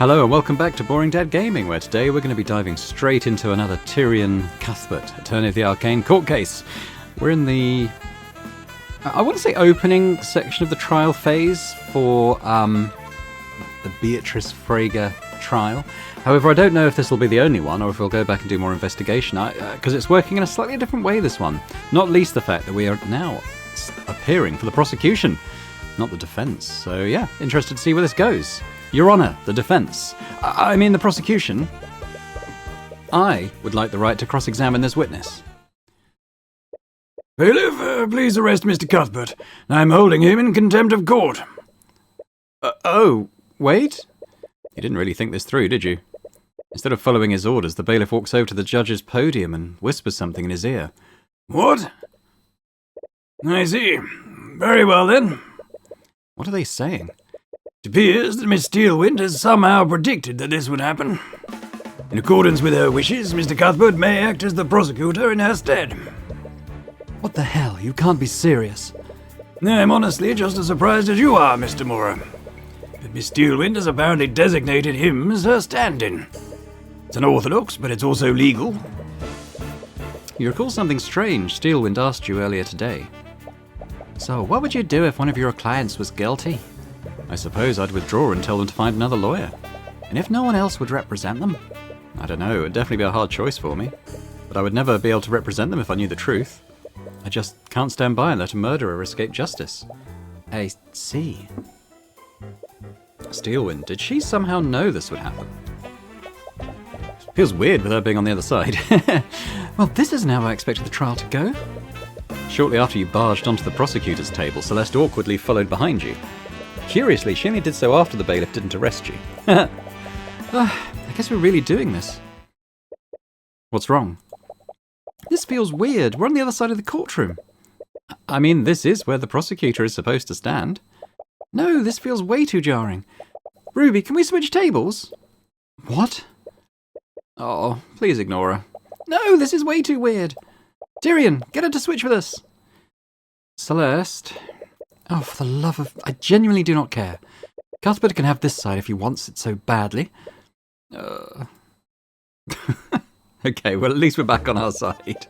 Hello and welcome back to Boring Dad Gaming, where today we're going to be diving straight into another Tyrion Cuthbert, Attorney of the Arcane court case. We're in the, I want to say opening section of the trial phase for the Beatrice Frager trial. However, I don't know if this will be the only one or if we'll go back and do more investigation, because it's working in a slightly different way, this one. Not least the fact that we are now appearing for the prosecution, not the defence. So yeah, interested to see where this goes. Your Honour, the defence. I mean the prosecution. I would like the right to cross-examine this witness. Bailiff, please arrest Mr. Cuthbert. I'm holding him in contempt of court. Oh, wait? You didn't really think this through, did you? Instead of following his orders, the bailiff walks over to the judge's podium and whispers something in his ear. What? I see. Very well, then. What are they saying? It appears that Miss Steelwind has somehow predicted that this would happen. In accordance with her wishes, Mr. Cuthbert may act as the prosecutor in her stead. What the hell? You can't be serious. I'm honestly just as surprised as you are, Mr. Moore. But Miss Steelwind has apparently designated him as her stand-in. It's unorthodox, but it's also legal. You recall something strange Steelwind asked you earlier today. So, what would you do if one of your clients was guilty? I suppose I'd withdraw and tell them to find another lawyer. And if no one else would represent them? I don't know, it'd definitely be a hard choice for me. But I would never be able to represent them if I knew the truth. I just can't stand by and let a murderer escape justice. I see. Steelwind, did she somehow know this would happen? Feels weird with her being on the other side. Well, this isn't how I expected the trial to go. Shortly after you barged onto the prosecutor's table, Celeste awkwardly followed behind you. Curiously, she only did so after the bailiff didn't arrest you. I guess we're really doing this. What's wrong? This feels weird. We're on the other side of the courtroom. I mean, this is where the prosecutor is supposed to stand. No, this feels way too jarring. Ruby, can we switch tables? What? Oh, please ignore her. No, this is way too weird. Tyrion, get her to switch with us. Celeste. Oh, for the love of... I genuinely do not care. Cuthbert can have this side if he wants it so badly. Okay, well, at least we're back on our side.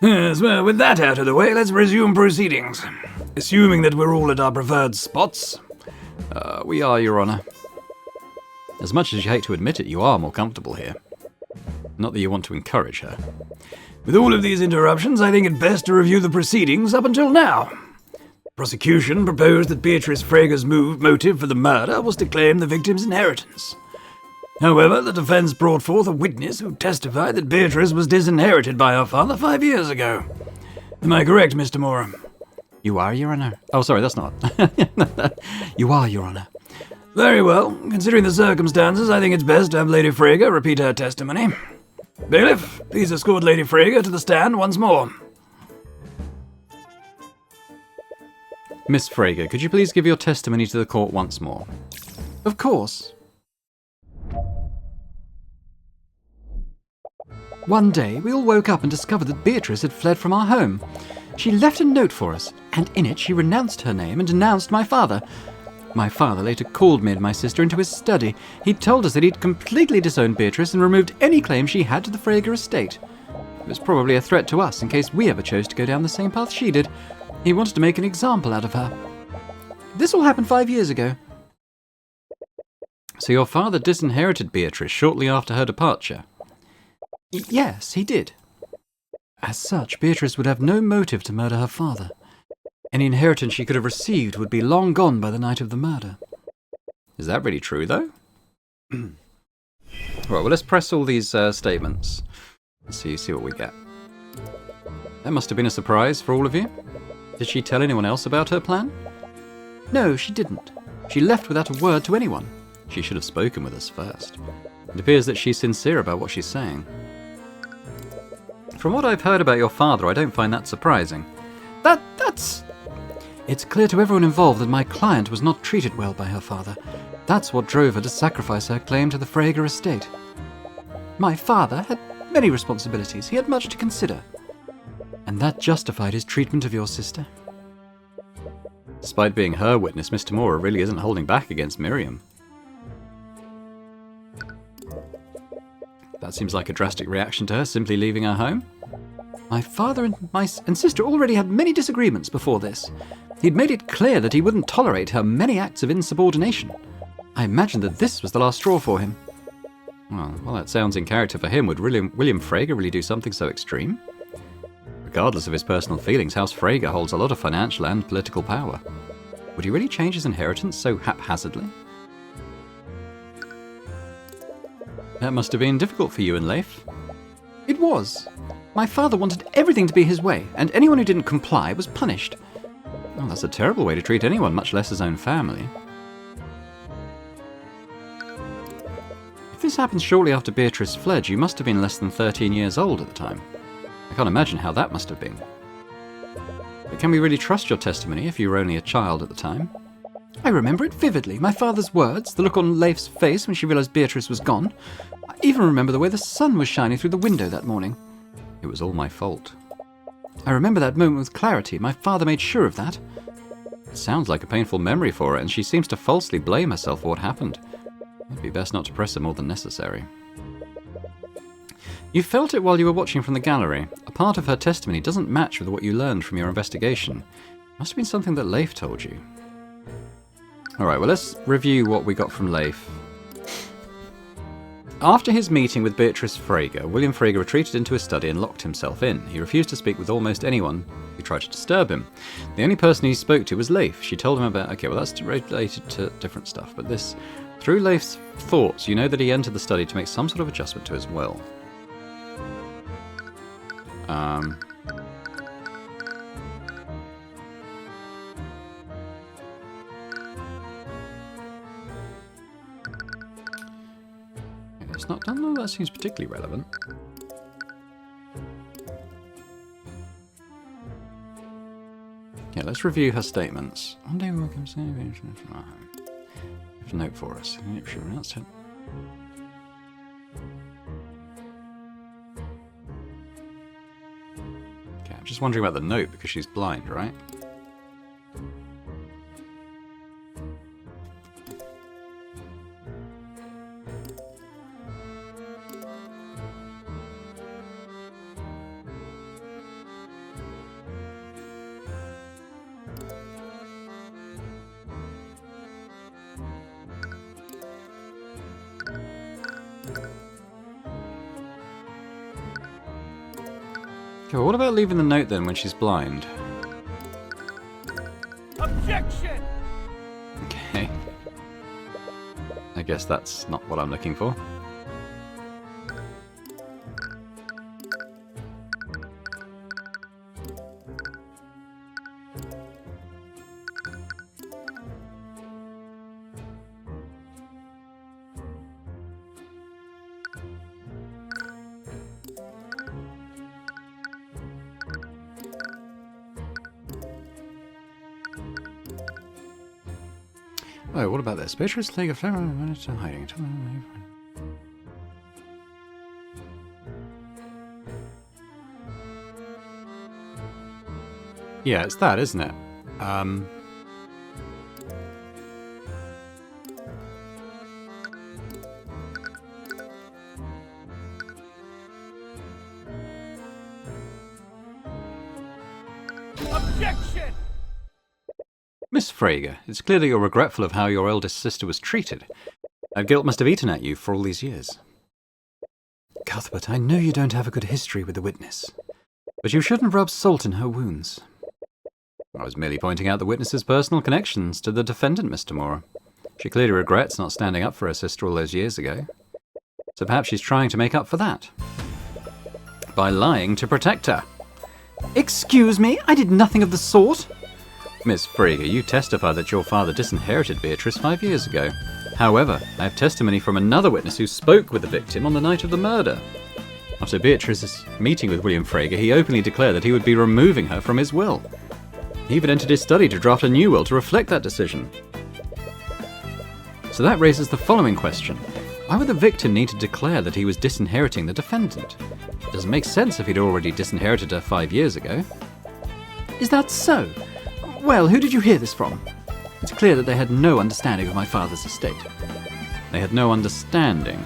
Yes, well, with that out of the way, let's resume proceedings. Assuming that we're all at our preferred spots. We are, Your Honour. As much as you hate to admit it, you are more comfortable here. Not that you want to encourage her. With all of these interruptions, I think it best to review the proceedings up until now. Prosecution proposed that Beatrice Frager's motive for the murder was to claim the victim's inheritance. However, the defence brought forth a witness who testified that Beatrice was disinherited by her father 5 years ago. Am I correct, Mr. Moore? You are, Your Honour. Oh, sorry, that's not. You are, Your Honour. Very well. Considering the circumstances, I think it's best to have Lady Frager repeat her testimony. Bailiff, please escort Lady Frager to the stand once more. Miss Frager, could you please give your testimony to the court once more? Of course. One day, we all woke up and discovered that Beatrice had fled from our home. She left a note for us, and in it she renounced her name and denounced my father. My father later called me and my sister into his study. He told us that he'd completely disowned Beatrice and removed any claim she had to the Frager estate. It was probably a threat to us in case we ever chose to go down the same path she did. He wanted to make an example out of her. This all happened 5 years ago. So your father disinherited Beatrice shortly after her departure? Yes, he did. As such, Beatrice would have no motive to murder her father. Any inheritance she could have received would be long gone by the night of the murder. Is that really true, though? Right, well, let's press all these statements. Let's see what we get. That must have been a surprise for all of you. Did she tell anyone else about her plan? No, she didn't. She left without a word to anyone. She should have spoken with us first. It appears that she's sincere about what she's saying. From what I've heard about your father, I don't find that surprising. That's... It's clear to everyone involved that my client was not treated well by her father. That's what drove her to sacrifice her claim to the Frager estate. My father had many responsibilities. He had much to consider. And that justified his treatment of your sister. Despite being her witness, Mr. Moore really isn't holding back against Miriam. That seems like a drastic reaction to her simply leaving our home. My father and sister already had many disagreements before this. He'd made it clear that he wouldn't tolerate her many acts of insubordination. I imagined that this was the last straw for him. Well, that sounds in character for him. Would William Frege really do something so extreme? Regardless of his personal feelings, House Frege holds a lot of financial and political power. Would he really change his inheritance so haphazardly? That must have been difficult for you and Leif. It was. My father wanted everything to be his way, and anyone who didn't comply was punished. Well, that's a terrible way to treat anyone, much less his own family. If this happened shortly after Beatrice fled, you must have been less than 13 years old at the time. I can't imagine how that must have been. But can we really trust your testimony if you were only a child at the time? I remember it vividly. My father's words, the look on Leif's face when she realized Beatrice was gone. I even remember the way the sun was shining through the window that morning. It was all my fault. I remember that moment with clarity. My father made sure of that. It sounds like a painful memory for her, and she seems to falsely blame herself for what happened. It'd be best not to press her more than necessary. You felt it while you were watching from the gallery. A part of her testimony doesn't match with what you learned from your investigation. Must have been something that Leif told you. Alright, well, let's review what we got from Leif. After his meeting with Beatrice Frege, William Frege retreated into his study and locked himself in. He refused to speak with almost anyone who tried to disturb him. The only person he spoke to was Leif. She told him about... Okay, well, that's related to different stuff, but this... Through Leif's thoughts, you know that he entered the study to make some sort of adjustment to his will. It's not done, though. That seems particularly relevant. Yeah, let's review her statements. One day we will come to a note for us. She announced it. Okay, I'm just wondering about the note because she's blind, right? Okay, well, what about leaving the note then when she's blind? Objection! Okay. I guess that's not what I'm looking for. Oh, what about this? Beatrice Frege of hiding. Yeah, it's that, isn't it? Objection! Miss Frege, it's clear that you're regretful of how your eldest sister was treated. That guilt must have eaten at you for all these years. Cuthbert, I know you don't have a good history with the witness, but you shouldn't rub salt in her wounds. I was merely pointing out the witness's personal connections to the defendant, Mr. Moore. She clearly regrets not standing up for her sister all those years ago. So perhaps she's trying to make up for that. By lying to protect her. Excuse me? I did nothing of the sort. Miss Frege, you testify that your father disinherited Beatrice 5 years ago. However, I have testimony from another witness who spoke with the victim on the night of the murder. After Beatrice's meeting with William Frege, he openly declared that he would be removing her from his will. He even entered his study to draft a new will to reflect that decision. So that raises the following question. Why would the victim need to declare that he was disinheriting the defendant? It doesn't make sense if he'd already disinherited her 5 years ago. Is that so? Well, who did you hear this from? It's clear that they had no understanding of my father's estate. They had no understanding.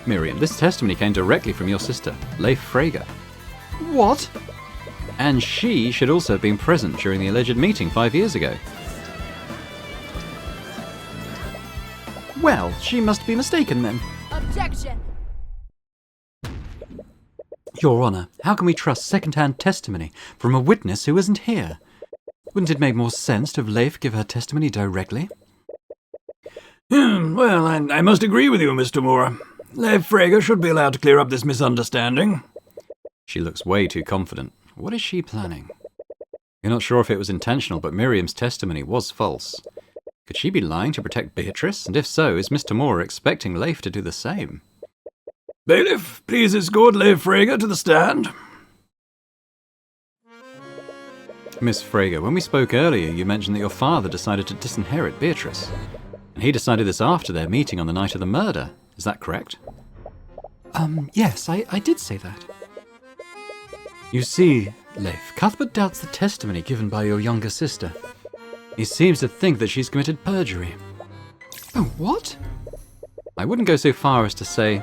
Miriam, this testimony came directly from your sister, Leif Frege. What? And she should also have been present during the alleged meeting 5 years ago. Well, she must be mistaken then. Objection! Your Honour, how can we trust second-hand testimony from a witness who isn't here? Wouldn't it make more sense to have Leif give her testimony directly? Well, I must agree with you, Mr. Moore. Leif Frege should be allowed to clear up this misunderstanding. She looks way too confident. What is she planning? You're not sure if it was intentional, but Miriam's testimony was false. Could she be lying to protect Beatrice? And if so, is Mr. Moore expecting Leif to do the same? Bailiff, please escort Leif Frege to the stand. Miss Frege, when we spoke earlier, you mentioned that your father decided to disinherit Beatrice. And he decided this after their meeting on the night of the murder. Is that correct? Yes, I did say that. You see, Leif, Cuthbert doubts the testimony given by your younger sister. He seems to think that she's committed perjury. Oh, what? I wouldn't go so far as to say,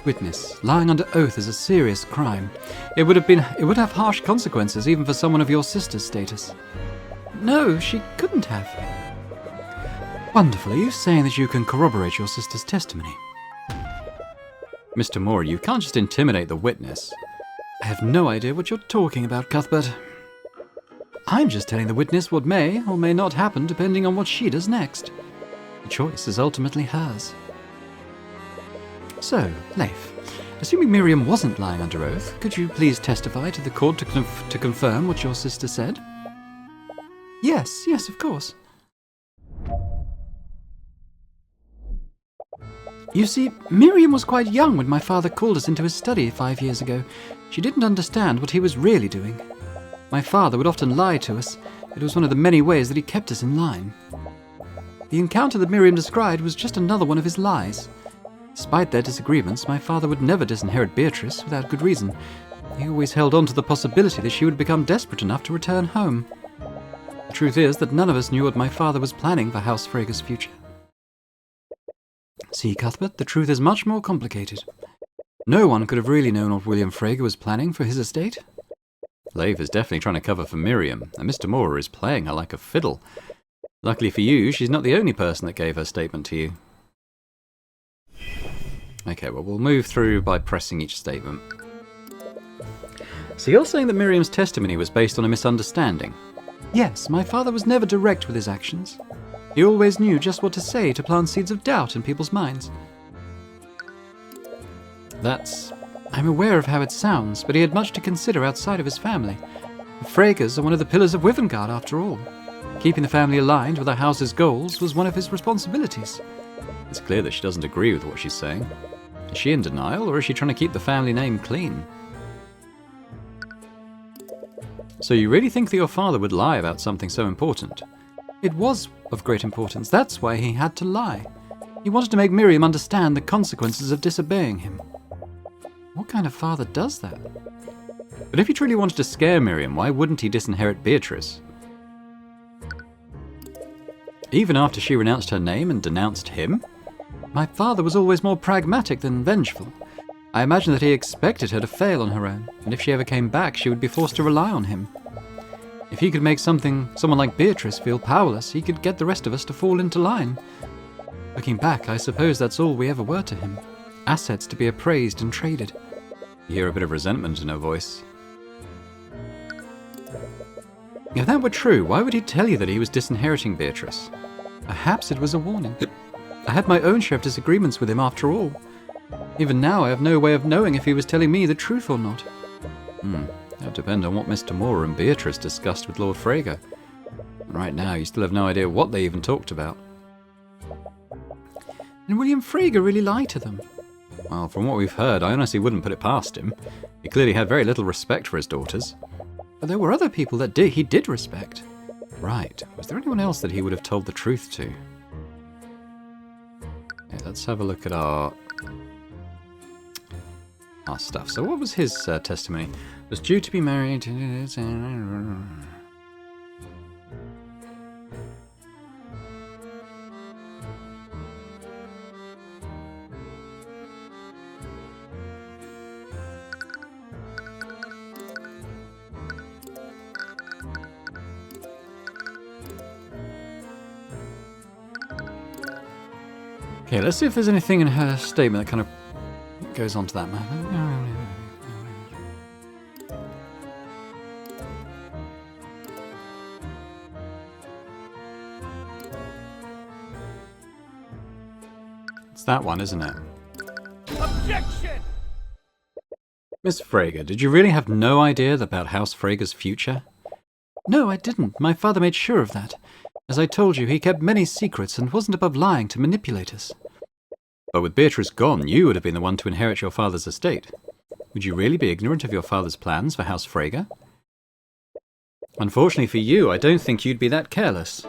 witness, lying under oath is a serious crime. It would have harsh consequences even for someone of your sister's status. No, she couldn't have. Wonderful. Are you saying that you can corroborate your sister's testimony? Mr. Moore, you can't just intimidate the witness. I have no idea what you're talking about, Cuthbert. I'm just telling the witness what may or may not happen depending on what she does next. The choice is ultimately hers. So, Leif, assuming Miriam wasn't lying under oath, could you please testify to the court to confirm what your sister said? Yes, of course. You see, Miriam was quite young when my father called us into his study 5 years ago. She didn't understand what he was really doing. My father would often lie to us. It was one of the many ways that he kept us in line. The encounter that Miriam described was just another one of his lies. Despite their disagreements, my father would never disinherit Beatrice without good reason. He always held on to the possibility that she would become desperate enough to return home. The truth is that none of us knew what my father was planning for House Frege's future. See, Cuthbert, the truth is much more complicated. No one could have really known what William Frege was planning for his estate. Leif is definitely trying to cover for Miriam, and Mr. Moore is playing her like a fiddle. Luckily for you, she's not the only person that gave her statement to you. Okay, well, we'll move through by pressing each statement. So you're saying that Miriam's testimony was based on a misunderstanding? Yes, my father was never direct with his actions. He always knew just what to say to plant seeds of doubt in people's minds. I'm aware of how it sounds, but he had much to consider outside of his family. The Freges are one of the pillars of Wivengard, after all. Keeping the family aligned with our house's goals was one of his responsibilities. It's clear that she doesn't agree with what she's saying. Is she in denial, or is she trying to keep the family name clean? So you really think that your father would lie about something so important? It was of great importance. That's why he had to lie. He wanted to make Miriam understand the consequences of disobeying him. What kind of father does that? But if he truly wanted to scare Miriam, why wouldn't he disinherit Beatrice? Even after she renounced her name and denounced him? My father was always more pragmatic than vengeful. I imagine that he expected her to fail on her own, and if she ever came back, she would be forced to rely on him. If he could make someone like Beatrice feel powerless, he could get the rest of us to fall into line. Looking back, I suppose that's all we ever were to him. Assets to be appraised and traded. You hear a bit of resentment in her voice. If that were true, why would he tell you that he was disinheriting Beatrice? Perhaps it was a warning. I had my own share of disagreements with him after all. Even now, I have no way of knowing if he was telling me the truth or not. That would depend on what Mr. Moore and Beatrice discussed with Lord Frege. Right now, you still have no idea what they even talked about. And William Frege really lied to them. Well, from what we've heard, I honestly wouldn't put it past him. He clearly had very little respect for his daughters. But there were other people that he did respect. Right. Was there anyone else that he would have told the truth to? Okay, let's have a look at our stuff. So what was his testimony? Was due to be married... Okay, let's see if there's anything in her statement that kind of goes on to that matter. It's that one, isn't it? Objection! Miss Frager, did you really have no idea about House Frager's future? No, I didn't. My father made sure of that. As I told you, he kept many secrets and wasn't above lying to manipulate us. But with Beatrice gone, you would have been the one to inherit your father's estate. Would you really be ignorant of your father's plans for House Frager? Unfortunately for you, I don't think you'd be that careless.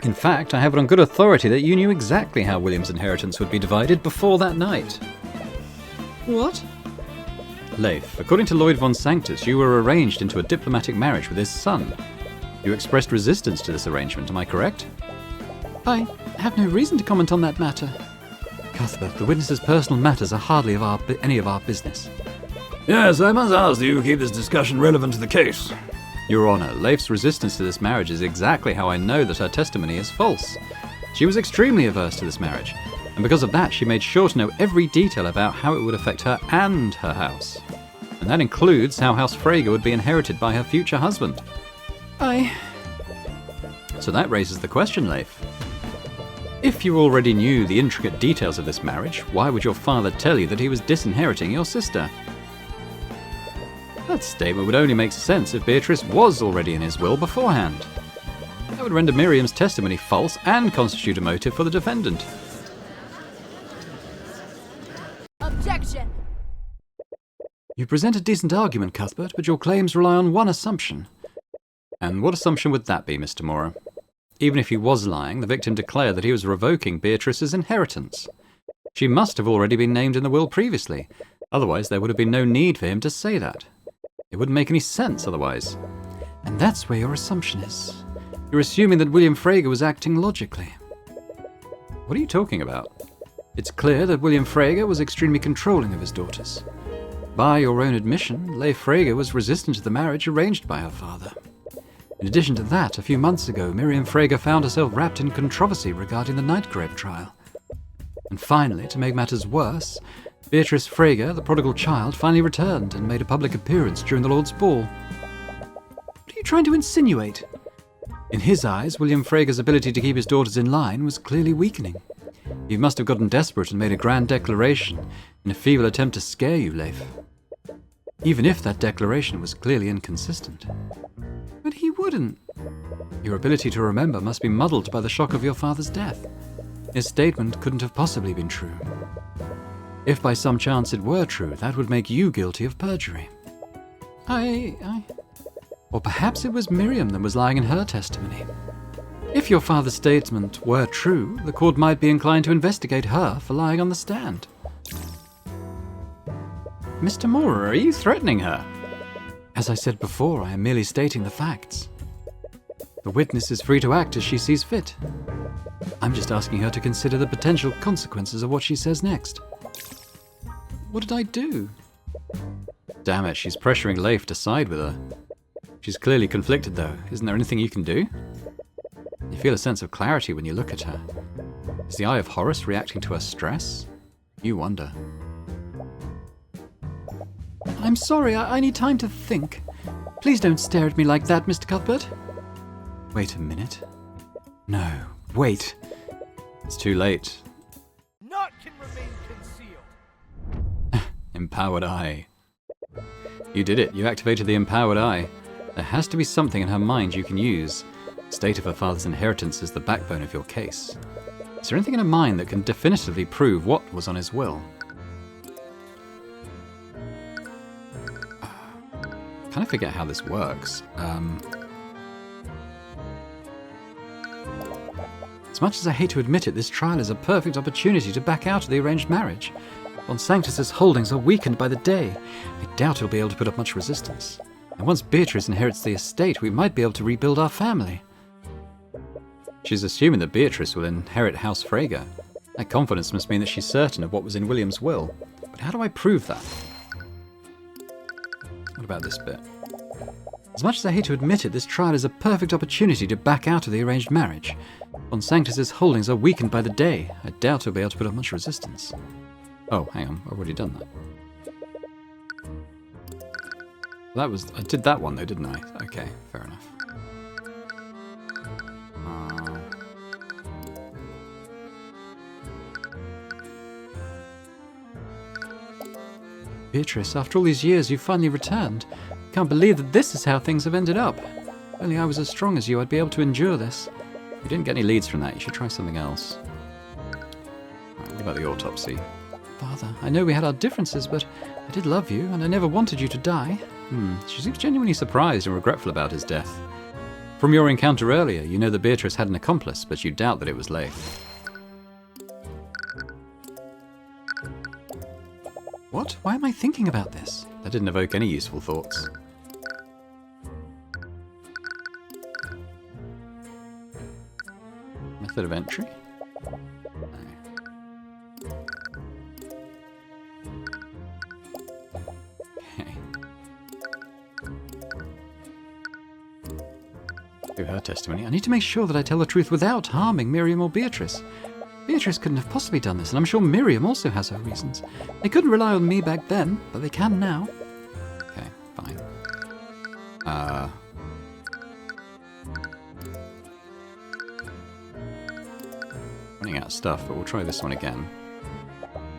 In fact, I have it on good authority that you knew exactly how William's inheritance would be divided before that night. What? Leif, according to Lloyd von Sanctus, you were arranged into a diplomatic marriage with his son. You expressed resistance to this arrangement, am I correct? I have no reason to comment on that matter. Cuthbert, the witness's personal matters are hardly any of our business. Yes, I must ask that you keep this discussion relevant to the case. Your Honour, Leif's resistance to this marriage is exactly how I know that her testimony is false. She was extremely averse to this marriage, and because of that she made sure to know every detail about how it would affect her and her house. And that includes how House Frager would be inherited by her future husband. So that raises the question, Leif. If you already knew the intricate details of this marriage, why would your father tell you that he was disinheriting your sister? That statement would only make sense if Beatrice was already in his will beforehand. That would render Miriam's testimony false and constitute a motive for the defendant. Objection! You present a decent argument, Cuthbert, but your claims rely on one assumption. And what assumption would that be, Mr. Mora? Even if he was lying, the victim declared that he was revoking Beatrice's inheritance. She must have already been named in the will previously, otherwise there would have been no need for him to say that. It wouldn't make any sense otherwise. And that's where your assumption is. You're assuming that William Frager was acting logically. What are you talking about? It's clear that William Frager was extremely controlling of his daughters. By your own admission, Leif Frager was resistant to the marriage arranged by her father. In addition to that, a few months ago, Miriam Frager found herself wrapped in controversy regarding the Nightgrave trial. And finally, to make matters worse, Beatrice Frager, the prodigal child, finally returned and made a public appearance during the Lord's Ball. What are you trying to insinuate? In his eyes, William Frager's ability to keep his daughters in line was clearly weakening. He must have gotten desperate and made a grand declaration in a feeble attempt to scare you, Leif. Even if that declaration was clearly inconsistent. But he wouldn't. Your ability to remember must be muddled by the shock of your father's death. His statement couldn't have possibly been true. If by some chance it were true, that would make you guilty of perjury. Or perhaps it was Miriam that was lying in her testimony. If your father's statement were true, the court might be inclined to investigate her for lying on the stand. Mr. Mora, are you threatening her? As I said before, I am merely stating the facts. The witness is free to act as she sees fit. I'm just asking her to consider the potential consequences of what she says next. What did I do? Damn it, she's pressuring Leif to side with her. She's clearly conflicted though. Isn't there anything you can do? You feel a sense of clarity when you look at her. Is the Eye of Horus reacting to her stress? You wonder. I'm sorry, I need time to think. Please don't stare at me like that, Mr. Cuthbert. Wait a minute. No, wait. It's too late. Naught can remain concealed. Empowered Eye. You did it. You activated the Empowered Eye. There has to be something in her mind you can use. The state of her father's inheritance is the backbone of your case. Is there anything in her mind that can definitively prove what was on his will? I kind of forget how this works. As much as I hate to admit it, this trial is a perfect opportunity to back out of the arranged marriage. Von Sanctus's holdings are weakened by the day. I doubt he'll be able to put up much resistance. And once Beatrice inherits the estate, we might be able to rebuild our family. She's assuming that Beatrice will inherit House Frager. That confidence must mean that she's certain of what was in William's will. But how do I prove that? What about this bit? As much as I hate to admit it, this trial is a perfect opportunity to back out of the arranged marriage. Von Sanctus's holdings are weakened by the day. I doubt he'll be able to put up much resistance. Oh, hang on. I've already done that. I did that one though, didn't I? Okay, fair enough. Beatrice, after all these years, you've finally returned. Can't believe that this is how things have ended up. If only I was as strong as you, I'd be able to endure this. If you didn't get any leads from that, you should try something else. Right, what about the autopsy? Father, I know we had our differences, but I did love you, and I never wanted you to die. She seems genuinely surprised and regretful about his death. From your encounter earlier, you know that Beatrice had an accomplice, but you doubt that it was Leif. What? Why am I thinking about this? That didn't evoke any useful thoughts. Method of entry? Through her testimony, I need to make sure that I tell the truth without harming Miriam or Beatrice. Beatrice couldn't have possibly done this, and I'm sure Miriam also has her reasons. They couldn't rely on me back then, but they can now. Okay, fine. Running out of stuff, but we'll try this one again.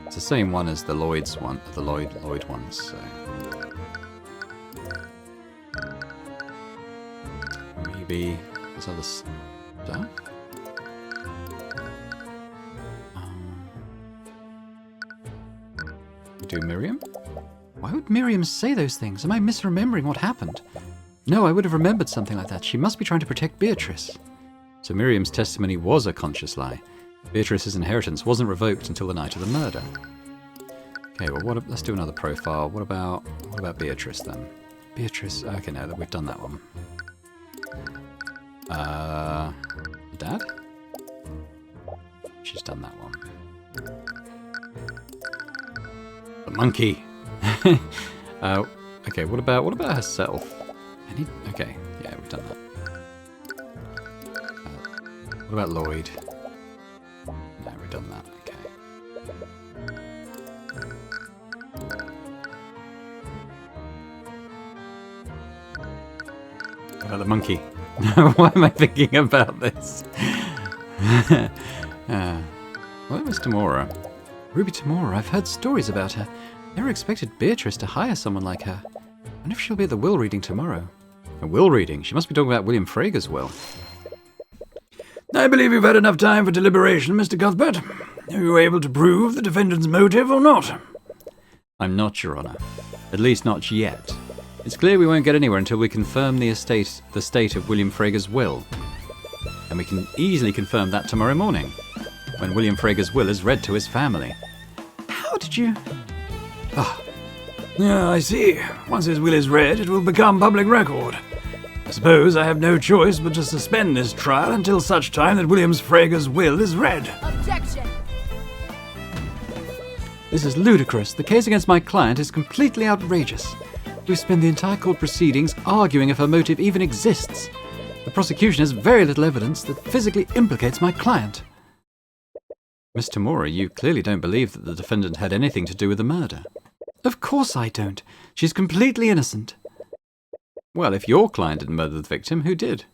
It's the same one as the Lloyd's one, the Lloyd ones, so... Maybe there's other stuff? Do Miriam? Why would Miriam say those things? Am I misremembering what happened? No, I would have remembered something like that. She must be trying to protect Beatrice. So Miriam's testimony was a conscious lie. Beatrice's inheritance wasn't revoked until the night of the murder. Okay, well, let's do another profile. What about Beatrice then? Beatrice. Okay, no, we've done that one. Dad? She's done that one. The monkey. Okay, what about herself? Okay, yeah, we've done that. What about Lloyd? No, we've done that. Okay. What about the monkey? Why am I thinking about this? What was Tamora? Ruby Tamora, I've heard stories about her. Never expected Beatrice to hire someone like her. I wonder if she'll be at the will reading tomorrow. A will reading? She must be talking about William Frager's will. I believe you've had enough time for deliberation, Mr. Cuthbert. Are you able to prove the defendant's motive or not? I'm not, Your Honour. At least not yet. It's clear we won't get anywhere until we confirm the state of William Frager's will. And we can easily confirm that tomorrow morning, when William Frager's will is read to his family. How did you... Yeah, I see. Once his will is read, it will become public record. I suppose I have no choice but to suspend this trial until such time that William Frager's will is read. Objection! This is ludicrous. The case against my client is completely outrageous. We spend the entire court proceedings arguing if her motive even exists. The prosecution has very little evidence that physically implicates my client. Miss Tamora, you clearly don't believe that the defendant had anything to do with the murder. Of course I don't. She's completely innocent. Well, if your client didn't murder the victim, who did?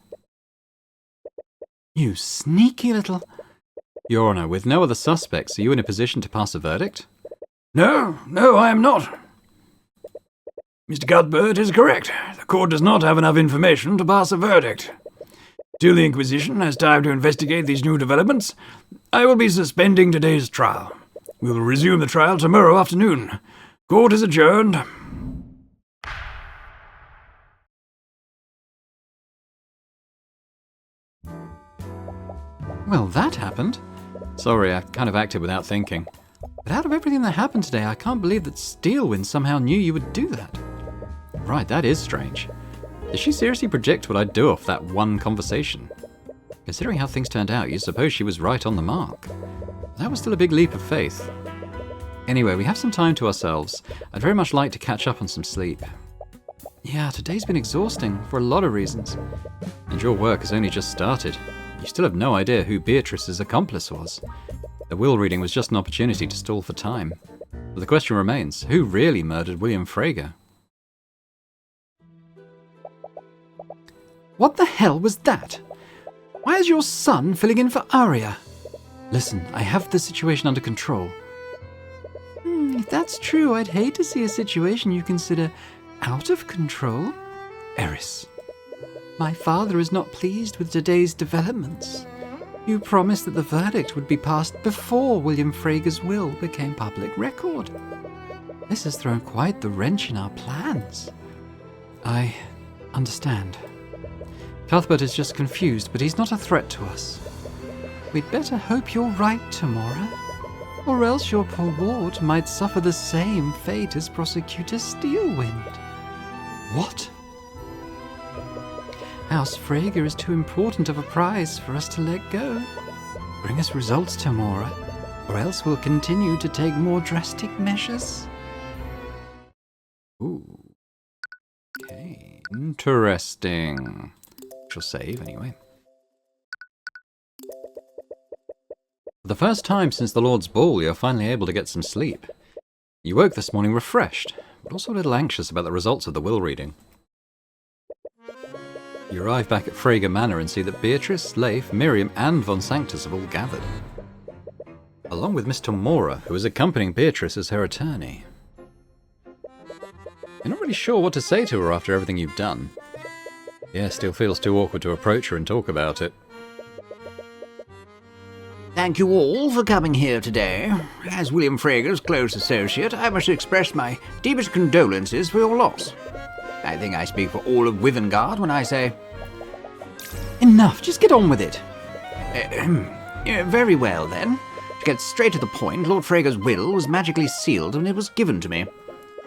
You sneaky little... Your Honour, with no other suspects, are you in a position to pass a verdict? No, I am not. Mr. Cuthbert is correct. The court does not have enough information to pass a verdict. Till the Inquisition has time to investigate these new developments, I will be suspending today's trial. We will resume the trial tomorrow afternoon. Court is adjourned. Well, that happened. Sorry, I kind of acted without thinking. But out of everything that happened today, I can't believe that Steelwind somehow knew you would do that. Right, that is strange. Did she seriously predict what I'd do off that one conversation? Considering how things turned out, you'd suppose she was right on the mark. That was still a big leap of faith. Anyway, we have some time to ourselves. I'd very much like to catch up on some sleep. Yeah, today's been exhausting for a lot of reasons. And your work has only just started. You still have no idea who Beatrice's accomplice was. The will reading was just an opportunity to stall for time. But the question remains, who really murdered William Frager? What the hell was that? Why is your son filling in for Arya? Listen, I have the situation under control. If that's true, I'd hate to see a situation you consider out of control. Eris, my father is not pleased with today's developments. You promised that the verdict would be passed before William Frager's will became public record. This has thrown quite the wrench in our plans. I understand. Cuthbert is just confused, but he's not a threat to us. We'd better hope you're right, Tamora, or else your poor ward might suffer the same fate as Prosecutor Steelwind. What? House Frager is too important of a prize for us to let go. Bring us results, Tamora, or else we'll continue to take more drastic measures. Ooh. Okay, interesting. She'll save anyway. For the first time since the Lord's Ball, you're finally able to get some sleep. You woke this morning refreshed, but also a little anxious about the results of the will reading. You arrive back at Frager Manor and see that Beatrice, Leif, Miriam, and Von Sanctus have all gathered, along with Miss Tamora, who is accompanying Beatrice as her attorney. You're not really sure what to say to her after everything you've done. Yeah, still feels too awkward to approach her and talk about it. Thank you all for coming here today. As William Frager's close associate, I must express my deepest condolences for your loss. I think I speak for all of Wivengard when I say... Enough, just get on with it. Very well, then. To get straight to the point, Lord Frager's will was magically sealed when it was given to me.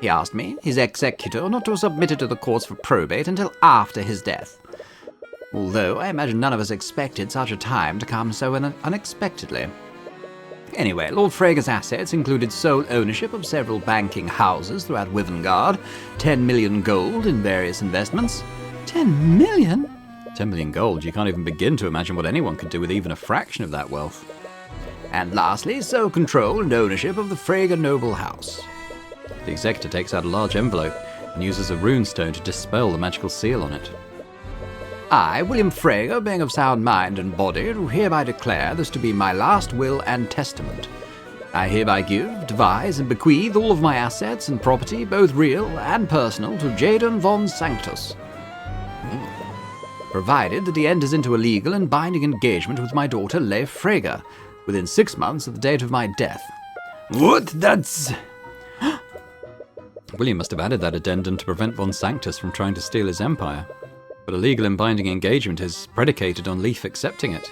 He asked me, his executor, not to submit it to the courts for probate until after his death. Although I imagine none of us expected such a time to come so unexpectedly. Anyway, Lord Frager's assets included sole ownership of several banking houses throughout Wivengard, 10 million gold in various investments. 10 million? 10 million gold, you can't even begin to imagine what anyone could do with even a fraction of that wealth. And lastly, sole control and ownership of the Frager noble house. The executor takes out a large envelope and uses a runestone to dispel the magical seal on it. I, William Frager, being of sound mind and body, do hereby declare this to be my last will and testament. I hereby give, devise, and bequeath all of my assets and property, both real and personal, to Jaden von Sanctus. Provided that he enters into a legal and binding engagement with my daughter, Leif Frager, within 6 months of the date of my death. What? That's... William must have added that addendum to prevent von Sanctus from trying to steal his empire. But a legal and binding engagement is predicated on Leif accepting it.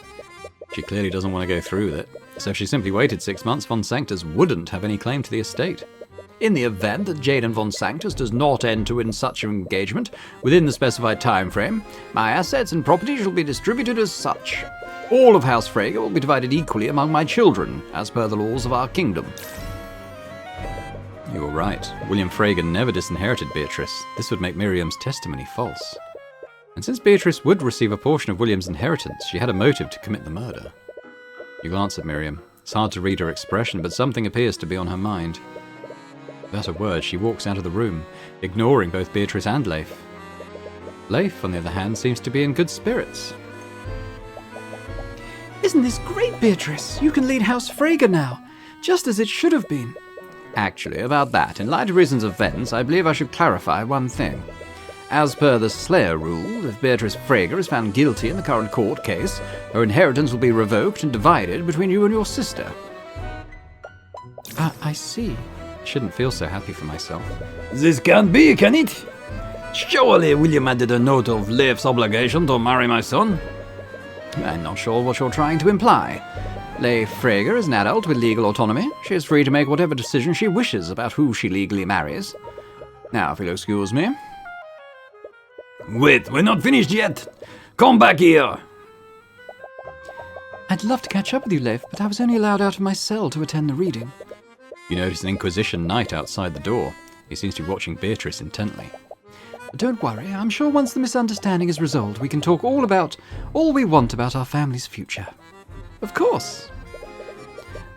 She clearly doesn't want to go through with it, so if she simply waited 6 months, von Sanctus wouldn't have any claim to the estate. In the event that Jaden von Sanctus does not enter in such an engagement within the specified time frame, my assets and property shall be distributed as such. All of House Frager will be divided equally among my children, as per the laws of our kingdom. You were right. William Frager never disinherited Beatrice. This would make Miriam's testimony false. And since Beatrice would receive a portion of William's inheritance, she had a motive to commit the murder. You glance at Miriam. It's hard to read her expression, but something appears to be on her mind. Without a word, she walks out of the room, ignoring both Beatrice and Leif. Leif, on the other hand, seems to be in good spirits. Isn't this great, Beatrice? You can lead House Frager now, just as it should have been. Actually, about that, in light of recent events, I believe I should clarify one thing. As per the Slayer rule, if Beatrice Frager is found guilty in the current court case, her inheritance will be revoked and divided between you and your sister. I see. Shouldn't feel so happy for myself. This can't be, can it? Surely William added a note of Leif's obligation to marry my son? I'm not sure what you're trying to imply. Leif Frager is an adult with legal autonomy. She is free to make whatever decision she wishes about who she legally marries. Now, if you'll excuse me. Wait, we're not finished yet. Come back here. I'd love to catch up with you, Leif, but I was only allowed out of my cell to attend the reading. You notice an Inquisition knight outside the door. He seems to be watching Beatrice intently. But don't worry, I'm sure once the misunderstanding is resolved, we can talk all we want about our family's future. Of course.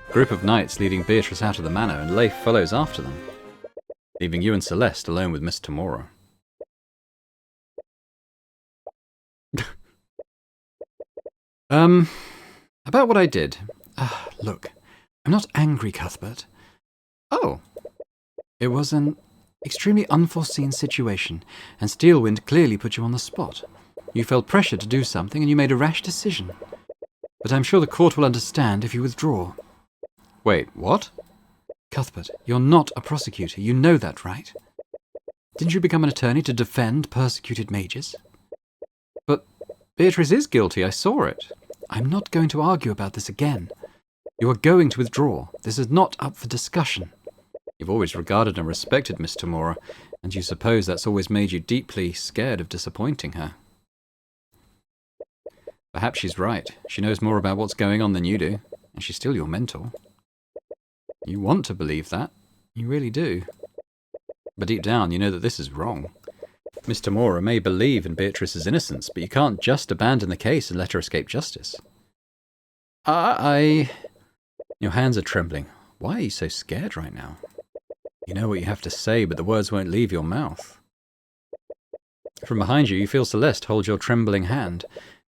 A group of knights leading Beatrice out of the manor, and Leif follows after them, leaving you and Celeste alone with Miss Tamora. About what I did. Look, I'm not angry, Cuthbert. Oh. It was an extremely unforeseen situation, and Steelwind clearly put you on the spot. You felt pressure to do something, and you made a rash decision. But I'm sure the court will understand if you withdraw. Wait, what? Cuthbert, you're not a prosecutor. You know that, right? Didn't you become an attorney to defend persecuted mages? But Beatrice is guilty. I saw it. I'm not going to argue about this again. You are going to withdraw. This is not up for discussion. You've always regarded and respected Miss Tamora, and you suppose that's always made you deeply scared of disappointing her. Perhaps she's right. She knows more about what's going on than you do, and she's still your mentor. You want to believe that. You really do. But deep down, you know that this is wrong. Miss Tamora may believe in Beatrice's innocence, but you can't just abandon the case and let her escape justice. Your hands are trembling. Why are you so scared right now? You know what you have to say, but the words won't leave your mouth. From behind you, you feel Celeste hold your trembling hand.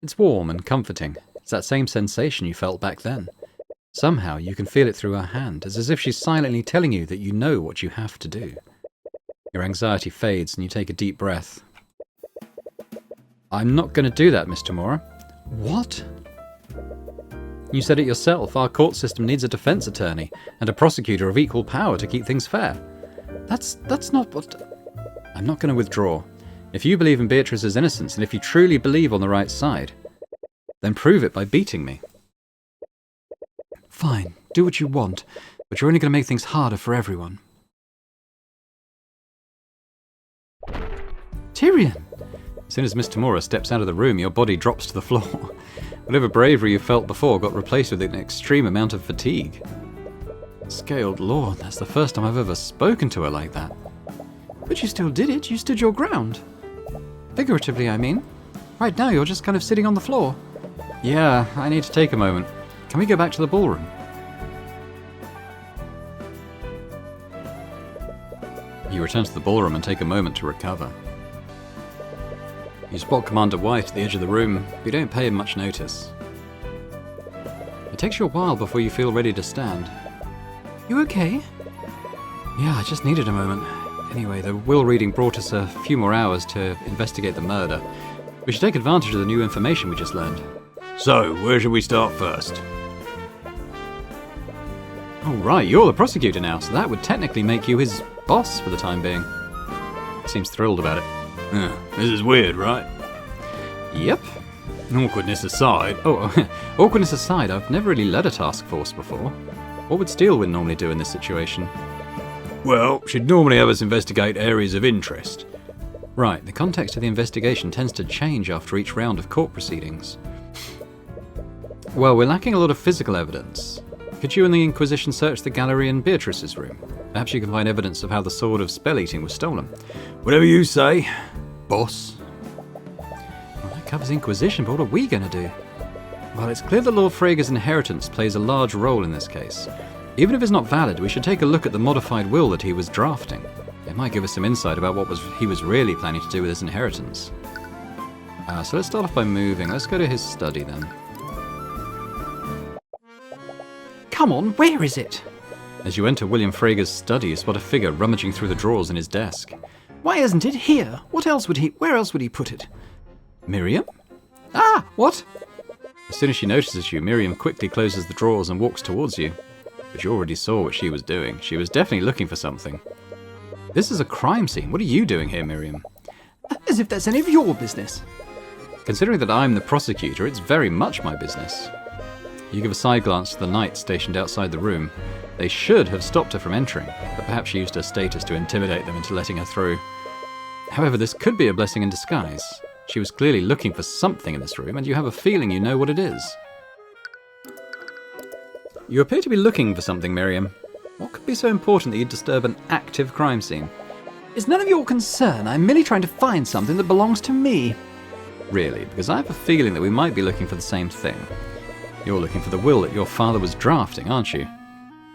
It's warm and comforting. It's that same sensation you felt back then. Somehow you can feel it through her hand. It's as if she's silently telling you that you know what you have to do. Your anxiety fades and you take a deep breath. I'm not going to do that, Miss Tamora. What? You said it yourself. Our court system needs a defense attorney and a prosecutor of equal power to keep things fair. That's not what... I'm not going to withdraw. If you believe in Beatrice's innocence, and if you truly believe on the right side, then prove it by beating me. Fine, do what you want, but you're only going to make things harder for everyone. Tyrion! As soon as Miss Tamora steps out of the room, your body drops to the floor. Whatever bravery you felt before got replaced with an extreme amount of fatigue. Scaled Lord, that's the first time I've ever spoken to her like that. But you still did it. You stood your ground. Figuratively, I mean. Right now, you're just kind of sitting on the floor. Yeah, I need to take a moment. Can we go back to the ballroom? You return to the ballroom and take a moment to recover. You spot Commander White at the edge of the room, but you don't pay him much notice. It takes you a while before you feel ready to stand. You okay? Yeah, I just needed a moment. Anyway, the will reading brought us a few more hours to investigate the murder. We should take advantage of the new information we just learned. So, where should we start first? Oh right, you're the prosecutor now, so that would technically make you his boss for the time being. He seems thrilled about it. This is weird, right? Yep. Awkwardness aside. Awkwardness aside, I've never really led a task force before. What would Steelwind normally do in this situation? Well, she'd normally have us investigate areas of interest. Right, the context of the investigation tends to change after each round of court proceedings. Well, we're lacking a lot of physical evidence. Could you and the Inquisition search the gallery in Beatrice's room? Perhaps you can find evidence of how the sword of spell-eating was stolen. Whatever you say, boss. Well, that covers Inquisition, but what are we going to do? Well, it's clear that Lord Freyga's inheritance plays a large role in this case. Even if it's not valid, we should take a look at the modified will that he was drafting. It might give us some insight about what he was really planning to do with his inheritance. So let's start off by moving. Let's go to his study then. Come on, where is it? As you enter William Freyga's study, you spot a figure rummaging through the drawers in his desk. Why isn't it here? Where else would he put it? Miriam? Ah, what? As soon as she notices you, Miriam quickly closes the drawers and walks towards you. But you already saw what she was doing. She was definitely looking for something. This is a crime scene. What are you doing here, Miriam? As if that's any of your business. Considering that I'm the prosecutor, it's very much my business. You give a side glance to the knights stationed outside the room. They should have stopped her from entering, but perhaps she used her status to intimidate them into letting her through. However, this could be a blessing in disguise. She was clearly looking for something in this room, and you have a feeling you know what it is. You appear to be looking for something, Miriam. What could be so important that you'd disturb an active crime scene? It's none of your concern. I'm merely trying to find something that belongs to me. Really, because I have a feeling that we might be looking for the same thing. You're looking for the will that your father was drafting, aren't you?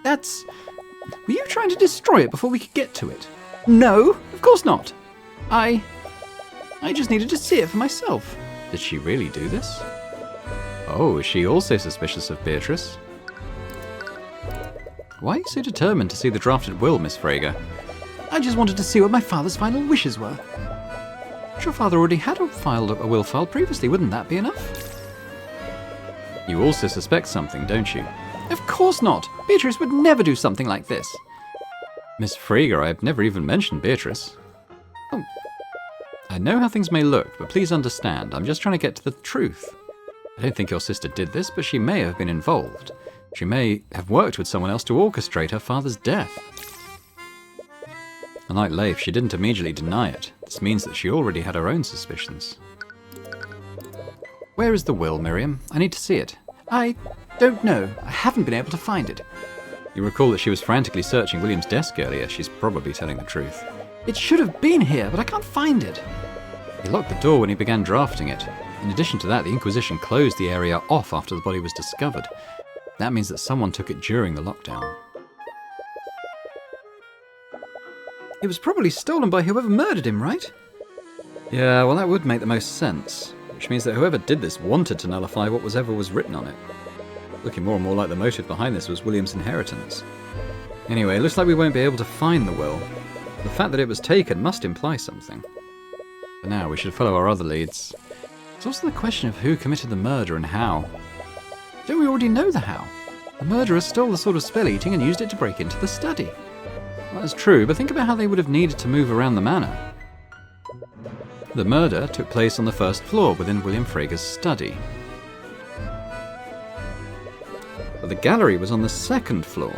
That's... Were you trying to destroy it before we could get to it? No, of course not. I just needed to see it for myself. Did she really do this? Oh, is she also suspicious of Beatrice? Why are you so determined to see the drafted will, Miss Frager? I just wanted to see what my father's final wishes were. Your father already had a will filed previously, wouldn't that be enough? You also suspect something, don't you? Of course not. Beatrice would never do something like this. Miss Frager, I've never even mentioned Beatrice. Oh. I know how things may look, but please understand, I'm just trying to get to the truth. I don't think your sister did this, but she may have been involved. She may have worked with someone else to orchestrate her father's death. Unlike Leif, she didn't immediately deny it. This means that she already had her own suspicions. Where is the will, Miriam? I need to see it. I don't know. I haven't been able to find it. You recall that she was frantically searching William's desk earlier. She's probably telling the truth. It should have been here, but I can't find it. He locked the door when he began drafting it. In addition to that, the Inquisition closed the area off after the body was discovered. That means that someone took it during the lockdown. It was probably stolen by whoever murdered him, right? Yeah, well that would make the most sense. Which means that whoever did this wanted to nullify what was written on it. Looking more and more like the motive behind this was William's inheritance. Anyway, it looks like we won't be able to find the will. The fact that it was taken must imply something. For now, we should follow our other leads. It's also the question of who committed the murder and how. Don't we already know the how? The murderer stole the sword of spell eating and used it to break into the study. Well, that's true, but think about how they would have needed to move around the manor. The murder took place on the first floor within William Frager's study. But the gallery was on the second floor.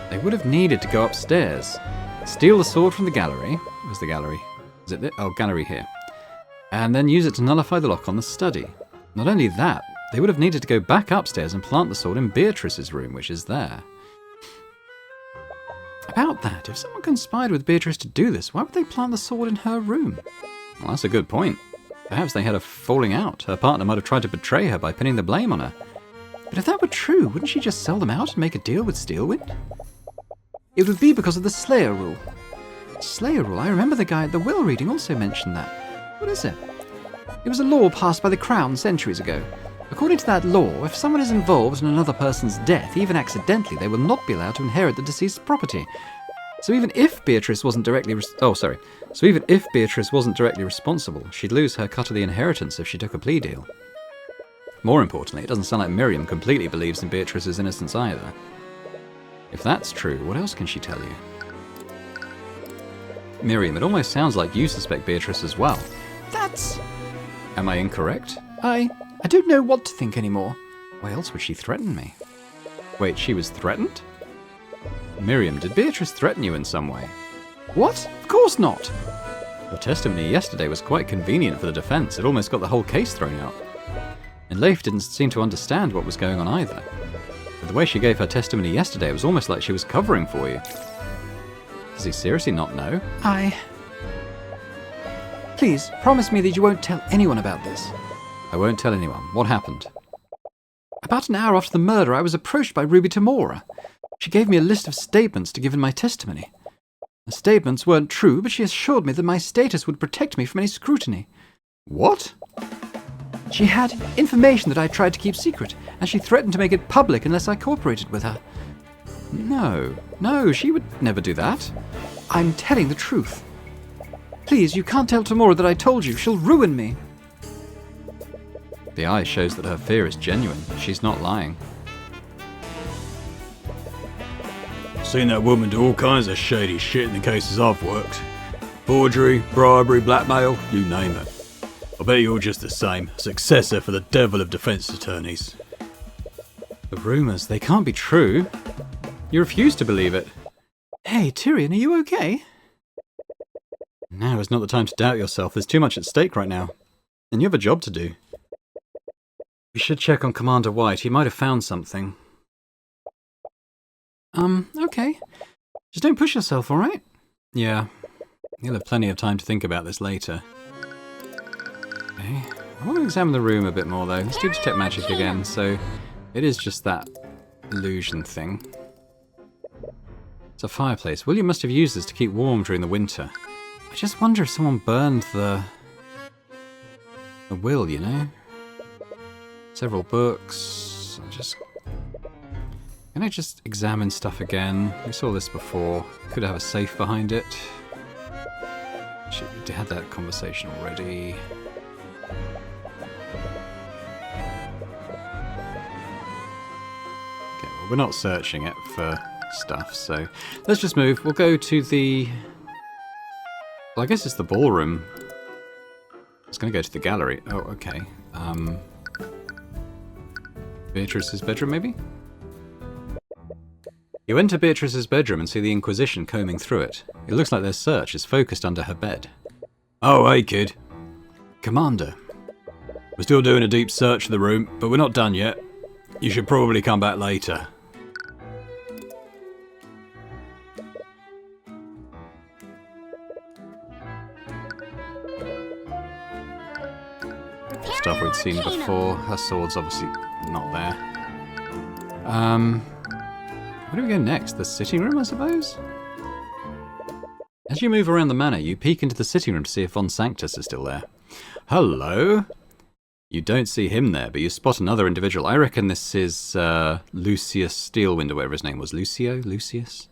They would have needed to go upstairs, steal the sword from the gallery. Where's the gallery? Is it gallery here. And then use it to nullify the lock on the study. Not only that, they would have needed to go back upstairs and plant the sword in Beatrice's room, which is there. About that, if someone conspired with Beatrice to do this, why would they plant the sword in her room? Well, that's a good point. Perhaps they had a falling out. Her partner might have tried to betray her by pinning the blame on her. But if that were true, wouldn't she just sell them out and make a deal with Steelwind? It would be because of the Slayer rule. Slayer rule? I remember the guy at the will reading also mentioned that. What is it? It was a law passed by the Crown centuries ago. According to that law, if someone is involved in another person's death, even accidentally, they will not be allowed to inherit the deceased's property. So even if Beatrice wasn't directly responsible, she'd lose her cut of the inheritance if she took a plea deal. More importantly, it doesn't sound like Miriam completely believes in Beatrice's innocence either. If that's true, what else can she tell you? Miriam, it almost sounds like you suspect Beatrice as well. That's... Am I incorrect? I don't know what to think anymore. Why else would she threaten me? Wait, she was threatened? Miriam, did Beatrice threaten you in some way? What? Of course not. Your testimony yesterday was quite convenient for the defense. It almost got the whole case thrown out. And Leif didn't seem to understand what was going on either. But the way she gave her testimony yesterday, it was almost like she was covering for you. Does he seriously not know? Please, promise me that you won't tell anyone about this. I won't tell anyone. What happened? About an hour after the murder, I was approached by Ruby Tamora. She gave me a list of statements to give in my testimony. The statements weren't true, but she assured me that my status would protect me from any scrutiny. What? She had information that I tried to keep secret, and she threatened to make it public unless I cooperated with her. No, she would never do that. I'm telling the truth. Please, you can't tell Tamora that I told you. She'll ruin me. The eye shows that her fear is genuine. She's not lying. Seen that woman do all kinds of shady shit in the cases I've worked. Forgery, bribery, blackmail, you name it. I bet you're just the same, successor for the devil of defense attorneys. The rumours, they can't be true. You refuse to believe it. Hey, Tyrion, are you okay? Now is not the time to doubt yourself. There's too much at stake right now. And you have a job to do. We should check on Commander White. He might have found something. Okay. Just don't push yourself, alright? Yeah, You'll have plenty of time to think about this later. Okay. I want to examine the room a bit more, though. Let's do detect magic again. So, it is just that illusion thing. It's a fireplace. William must have used this to keep warm during the winter. I just wonder if someone burned the will, you know? Several books. Can I just examine stuff again? We saw this before. Could have a safe behind it. We had that conversation already. Okay, well, we're not searching it for stuff, so let's just move. We'll go to the... Well, I guess it's the ballroom. I was going to go to the gallery. Oh, okay. Beatrice's bedroom, maybe? You enter Beatrice's bedroom and see the Inquisition combing through it. It looks like their search is focused under her bed. Oh, hey, kid. Commander. We're still doing a deep search of the room, but we're not done yet. You should probably come back later. Stuff we'd seen before. Her sword's obviously not there. Where do we go next? The sitting room, I suppose? As you move around the manor, you peek into the sitting room to see if Von Sanctus is still there. Hello? You don't see him there, but you spot another individual. I reckon this is Lucius Steelwind, or whatever his name was. Lucius?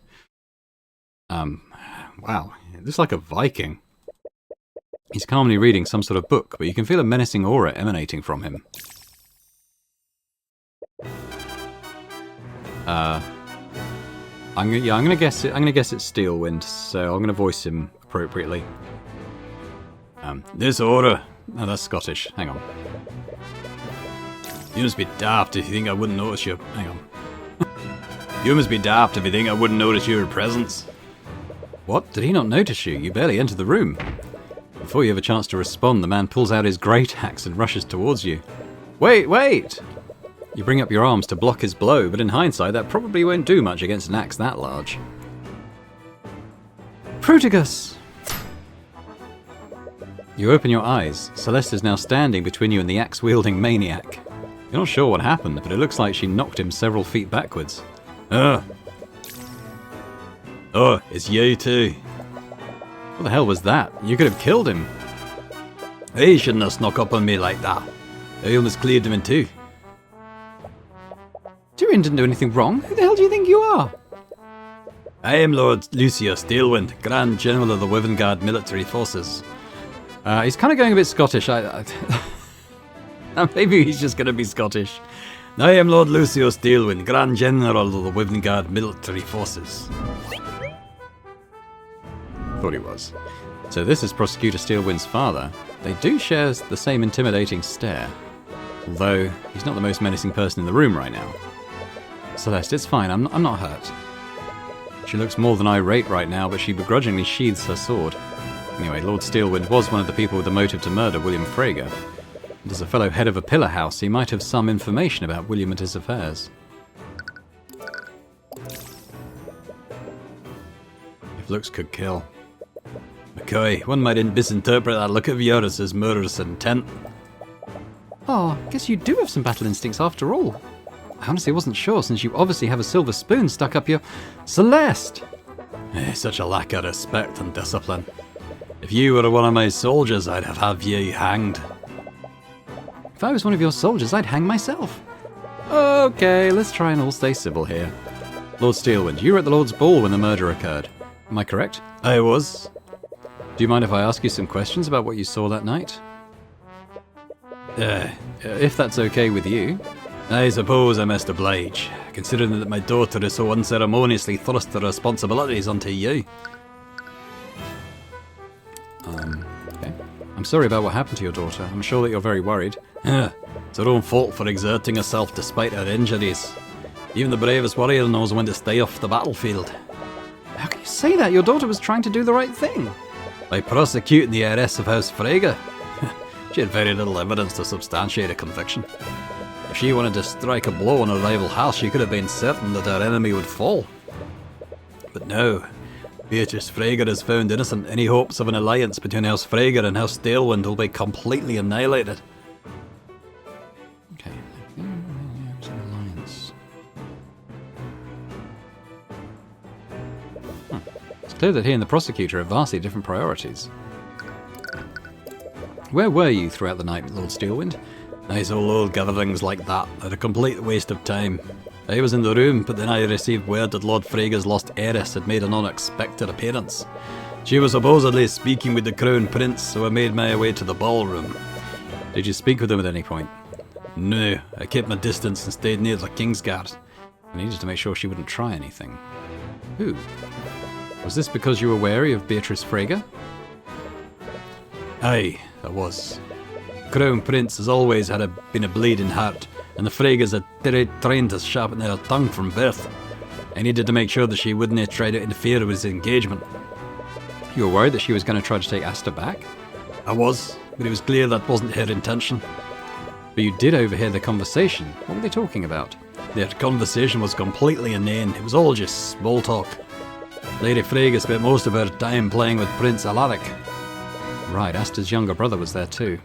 Wow. It looks like a Viking. He's calmly reading some sort of book, but you can feel a menacing aura emanating from him. I'm gonna guess it's Steelwind, so I'm gonna voice him appropriately. This aura. Oh, that's Scottish. Hang on. You must be daft if you think I wouldn't notice your... Hang on. You must be daft if you think I wouldn't notice your presence. What? Did he not notice you? You barely entered the room. Before you have a chance to respond, the man pulls out his great axe and rushes towards you. Wait! You bring up your arms to block his blow, but in hindsight, that probably won't do much against an axe that large. Protagus! You open your eyes. Celeste is now standing between you and the axe-wielding maniac. You're not sure what happened, but it looks like she knocked him several feet backwards. Oh, it's you too. What the hell was that? You could have killed him. He shouldn't have snuck up on me like that. I almost cleared him in two. Tyrion didn't do anything wrong. Who the hell do you think you are? I am Lord Lucius Steelwind, Grand General of the Wyvern military forces. He's kind of going a bit Scottish. Maybe he's just going to be Scottish. I am Lord Lucius Steelwind, Grand General of the Wyvern military forces. Thought he was. So this is Prosecutor Steelwind's father. They do share the same intimidating stare. Although, he's not the most menacing person in the room right now. Celeste, it's fine. I'm not hurt. She looks more than irate right now, but she begrudgingly sheathes her sword. Anyway, Lord Steelwind was one of the people with the motive to murder William Frager. And as a fellow head of a pillar house, he might have some information about William and his affairs. If looks could kill. McCoy, one might misinterpret that look of yours as murderous intent. Oh, guess you do have some battle instincts after all. I honestly wasn't sure, since you obviously have a silver spoon stuck up your... Celeste! Such a lack of respect and discipline. If you were one of my soldiers, I'd have you hanged. If I was one of your soldiers, I'd hang myself. Okay, let's try and all stay civil here. Lord Steelwind, you were at the Lord's ball when the murder occurred. Am I correct? I was. Do you mind if I ask you some questions about what you saw that night? If that's okay with you. I suppose I must oblige, considering that my daughter has so unceremoniously thrust the responsibilities onto you. Okay. I'm sorry about what happened to your daughter. I'm sure that you're very worried. It's her own fault for exerting herself despite her injuries. Even the bravest warrior knows when to stay off the battlefield. How can you say that? Your daughter was trying to do the right thing. By prosecuting the heiress of House Frager. She had very little evidence to substantiate a conviction. If she wanted to strike a blow on her rival house, she could have been certain that her enemy would fall. But no, Beatrice Freyger is found innocent. Any hopes of an alliance between House Freyger and House Dalewind will be completely annihilated. Okay. Alliance. It's clear that he and the prosecutor have vastly different priorities. Where were you throughout the night, Lord Steelwind? Nice old gatherings like that are a complete waste of time. I was in the room, but then I received word that Lord Freyger's lost heiress had made an unexpected appearance. She was supposedly speaking with the Crown Prince, so I made my way to the ballroom. Did you speak with him at any point? No, I kept my distance and stayed near the Kingsguard. I needed to make sure she wouldn't try anything. Who? Was this because you were wary of Beatrice Freyger? Aye, I was. Crown Prince has always been a bleeding heart, and the Freygers are trained to sharpen their tongue from birth. I needed to make sure that she wouldn't try to interfere with his engagement. You were worried that she was going to try to take Asta back? I was, but it was clear that wasn't her intention. But you did overhear the conversation. What were they talking about? Their conversation was completely inane. It was all just small talk. Lady Freyger spent most of her time playing with Prince Alaric. Right, Asta's younger brother was there too.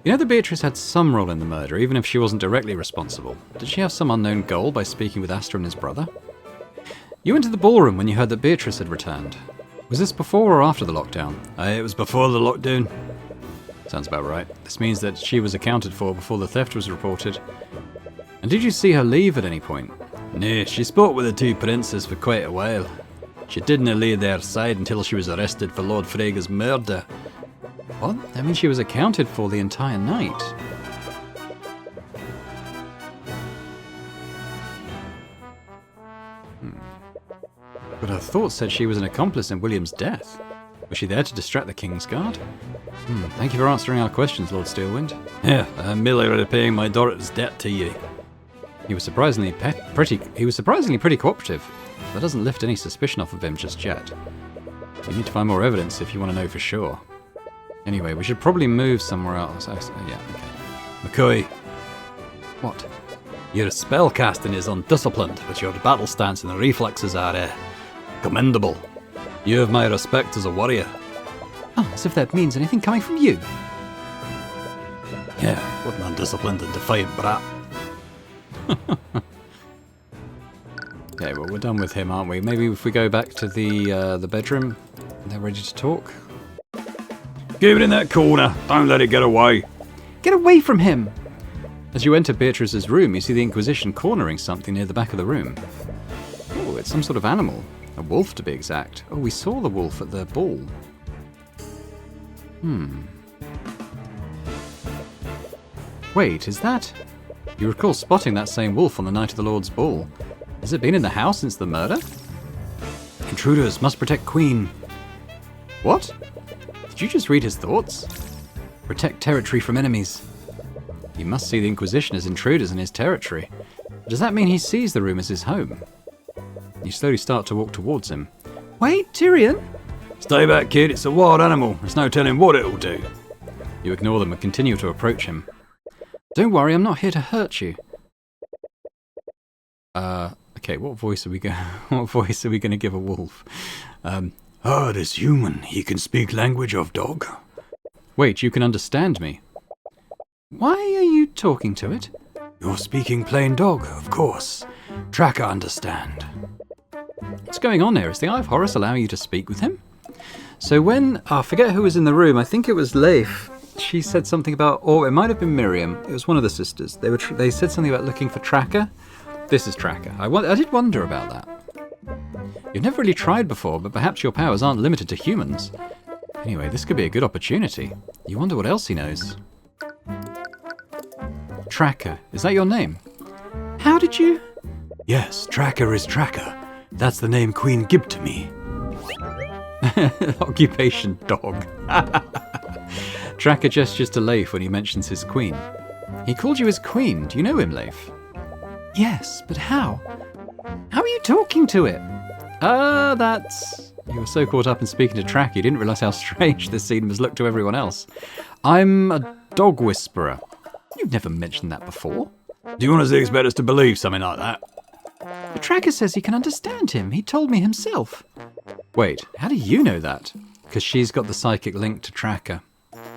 You know that Beatrice had some role in the murder, even if she wasn't directly responsible. Did she have some unknown goal by speaking with Asta and his brother? You went to the ballroom when you heard that Beatrice had returned. Was this before or after the lockdown? It was before the lockdown. Sounds about right. This means that she was accounted for before the theft was reported. And did you see her leave at any point? No, she spoke with the two princes for quite a while. She didn't leave their side until she was arrested for Lord Freyger's murder. What? That means she was accounted for the entire night. But her thoughts said she was an accomplice in William's death. Was she there to distract the Kingsguard? Thank you for answering our questions, Lord Steelwind. Yeah, I'm merely repaying my daughter's debt to you. He was surprisingly pretty cooperative. That doesn't lift any suspicion off of him just yet. You need to find more evidence if you want to know for sure. Anyway, we should probably move somewhere else. Yeah, okay. McCoy. What? Your spellcasting is undisciplined, but your battle stance and reflexes are commendable. You have my respect as a warrior. Oh, as if that means anything coming from you. Yeah, what an undisciplined and defiant brat. Okay, well, we're done with him, aren't we? Maybe if we go back to the bedroom, they're ready to talk. Keep it in that corner. Don't let it get away. Get away from him! As you enter Beatrice's room, you see the Inquisition cornering something near the back of the room. Oh, it's some sort of animal. A wolf, to be exact. Oh, we saw the wolf at the ball. Wait, is that... You recall spotting that same wolf on the night of the Lord's ball. Has it been in the house since the murder? Intruders must protect Queen. What? Did you just read his thoughts? Protect territory from enemies. You must see the Inquisition as intruders in his territory. Does that mean he sees the room as his home? You slowly start to walk towards him. Wait, Tyrion! Stay back, kid. It's a wild animal. There's no telling what it'll do. You ignore them and continue to approach him. Don't worry, I'm not here to hurt you. Okay, what voice are we going to give a wolf? This human. He can speak language of dog. Wait, you can understand me. Why are you talking to it? You're speaking plain dog, of course. Tracker understand. What's going on here? Is the Eye of Horus allowing you to speak with him? So when... I forget who was in the room. I think it was Leif. She said something about... Or it might have been Miriam. It was one of the sisters. They said something about looking for Tracker. This is Tracker. I did wonder about that. You've never really tried before, but perhaps your powers aren't limited to humans. Anyway, this could be a good opportunity. You wonder what else he knows. Tracker. Is that your name? How did you... Yes, Tracker is Tracker. That's the name Queen give to me. Occupation dog. Tracker gestures to Leif when he mentions his queen. He called you his queen. Do you know him, Leif? Yes, but how? How are you talking to it? That's... You were so caught up in speaking to Tracker, you didn't realise how strange this scene must look to everyone else. I'm a dog whisperer. You've never mentioned that before. Do you honestly expect us to believe something like that? But Tracker says he can understand him. He told me himself. Wait, how do you know that? Because she's got the psychic link to Tracker.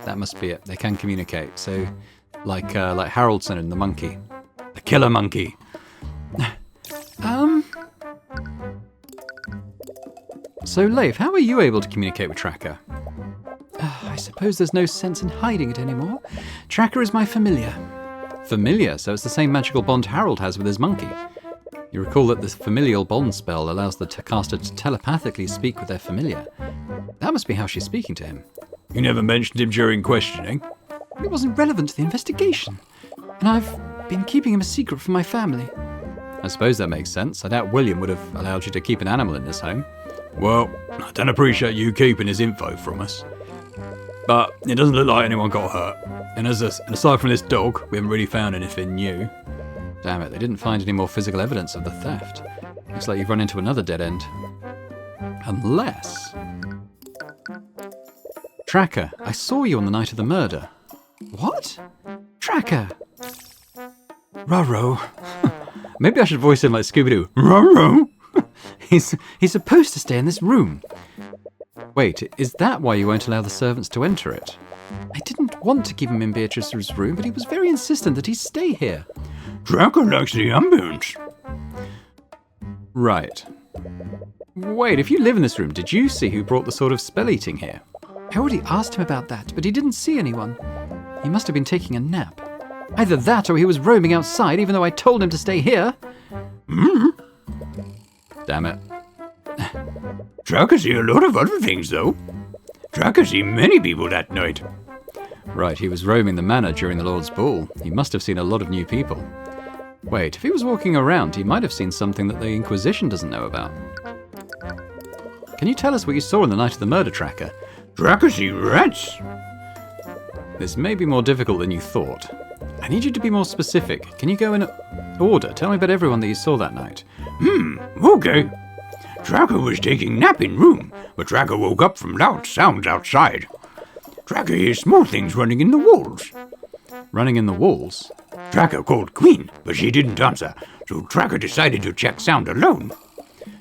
That must be it. They can communicate. So, like Haraldson and the monkey. The killer monkey. So, Leif, how are you able to communicate with Tracker? I suppose there's no sense in hiding it anymore. Tracker is my familiar. Familiar, so it's the same magical bond Harold has with his monkey. You recall that this familial bond spell allows the caster to telepathically speak with their familiar. That must be how she's speaking to him. You never mentioned him during questioning. It wasn't relevant to the investigation. And I've been keeping him a secret from my family. I suppose that makes sense. I doubt William would have allowed you to keep an animal in his home. Well, I don't appreciate you keeping his info from us. But it doesn't look like anyone got hurt. And aside from this dog, we haven't really found anything new. Damn it, they didn't find any more physical evidence of the theft. Looks like you've run into another dead end. Unless... Tracker, I saw you on the night of the murder. What? Tracker! Ruh-roh. Maybe I should voice him like Scooby-Doo. Ruh-roh. He's supposed to stay in this room. Wait, is that why you won't allow the servants to enter it? I didn't want to keep him in Beatrice's room, but he was very insistent that he stay here. Tracker likes the ambience. Right. Wait, if you live in this room, did you see who brought the sword of spell eating here? I already asked him about that, but he didn't see anyone. He must have been taking a nap. Either that or he was roaming outside, even though I told him to stay here. Damn it. Tracker see a lot of other things, though. Tracker see many people that night. Right, he was roaming the manor during the Lord's Ball. He must have seen a lot of new people. Wait, if he was walking around, he might have seen something that the Inquisition doesn't know about. Can you tell us what you saw on the night of the murder, Tracker? Tracker see rats. This may be more difficult than you thought. I need you to be more specific. Can you go in order? Tell me about everyone that you saw that night. Okay. Tracker was taking nap in room, but Tracker woke up from loud sounds outside. Tracker hears small things running in the walls. Running in the walls? Tracker called Queen, but she didn't answer, so Tracker decided to check sound alone.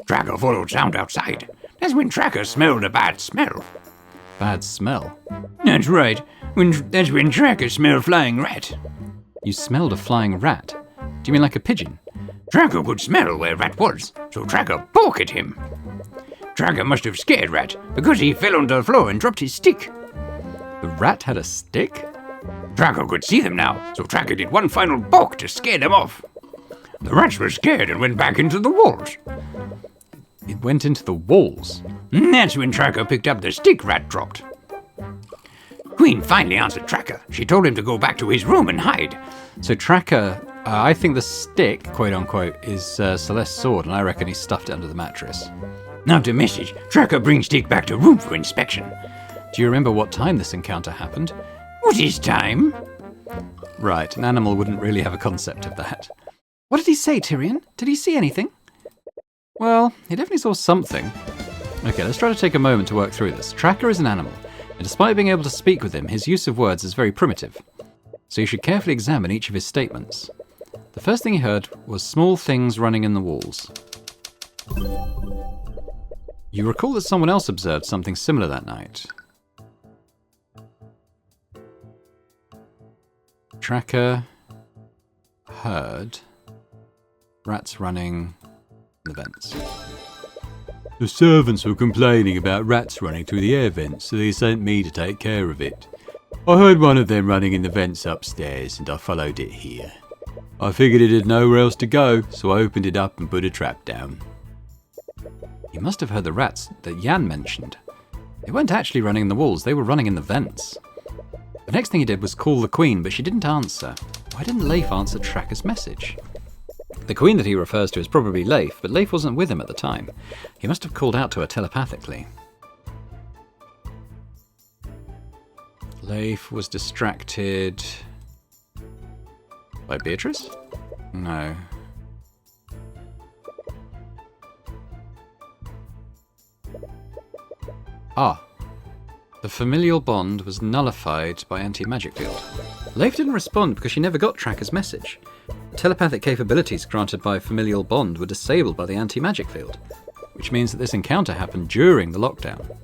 Tracker followed sound outside. That's when Tracker smelled a bad smell. Bad smell? That's right. That's when Tracker smelled flying rat. You smelled a flying rat? Do you mean like a pigeon? Tracker could smell where Rat was, so Tracker barked at him. Tracker must have scared Rat, because he fell on the floor and dropped his stick. The rat had a stick? Tracker could see them now, so Tracker did one final bark to scare them off. The rats were scared and went back into the walls. It went into the walls? That's when Tracker picked up the stick Rat dropped. Queen finally answered Tracker. She told him to go back to his room and hide. So Tracker, I think the stick, quote-unquote, is Celeste's sword, and I reckon he stuffed it under the mattress. After message, Tracker brings stick back to room for inspection. Do you remember what time this encounter happened? What is time? Right, an animal wouldn't really have a concept of that. What did he say, Tyrion? Did he see anything? Well, he definitely saw something. Okay, let's try to take a moment to work through this. Tracker is an animal, and despite being able to speak with him, his use of words is very primitive. So you should carefully examine each of his statements. The first thing he heard was small things running in the walls. You recall that someone else observed something similar that night. Tracker heard rats running in the vents. The servants were complaining about rats running through the air vents, so they sent me to take care of it. I heard one of them running in the vents upstairs, and I followed it here. I figured it had nowhere else to go, so I opened it up and put a trap down. You must have heard the rats that Jan mentioned. They weren't actually running in the walls, they were running in the vents. The next thing he did was call the Queen, but she didn't answer. Why didn't Leif answer Tracker's message? The Queen that he refers to is probably Leif, but Leif wasn't with him at the time. He must have called out to her telepathically. Leif was distracted by Beatrice? No. The familial bond was nullified by anti-magic field. Leif didn't respond because she never got Tracker's message. The telepathic capabilities granted by familial bond were disabled by the anti-magic field, which means that this encounter happened during the lockdown.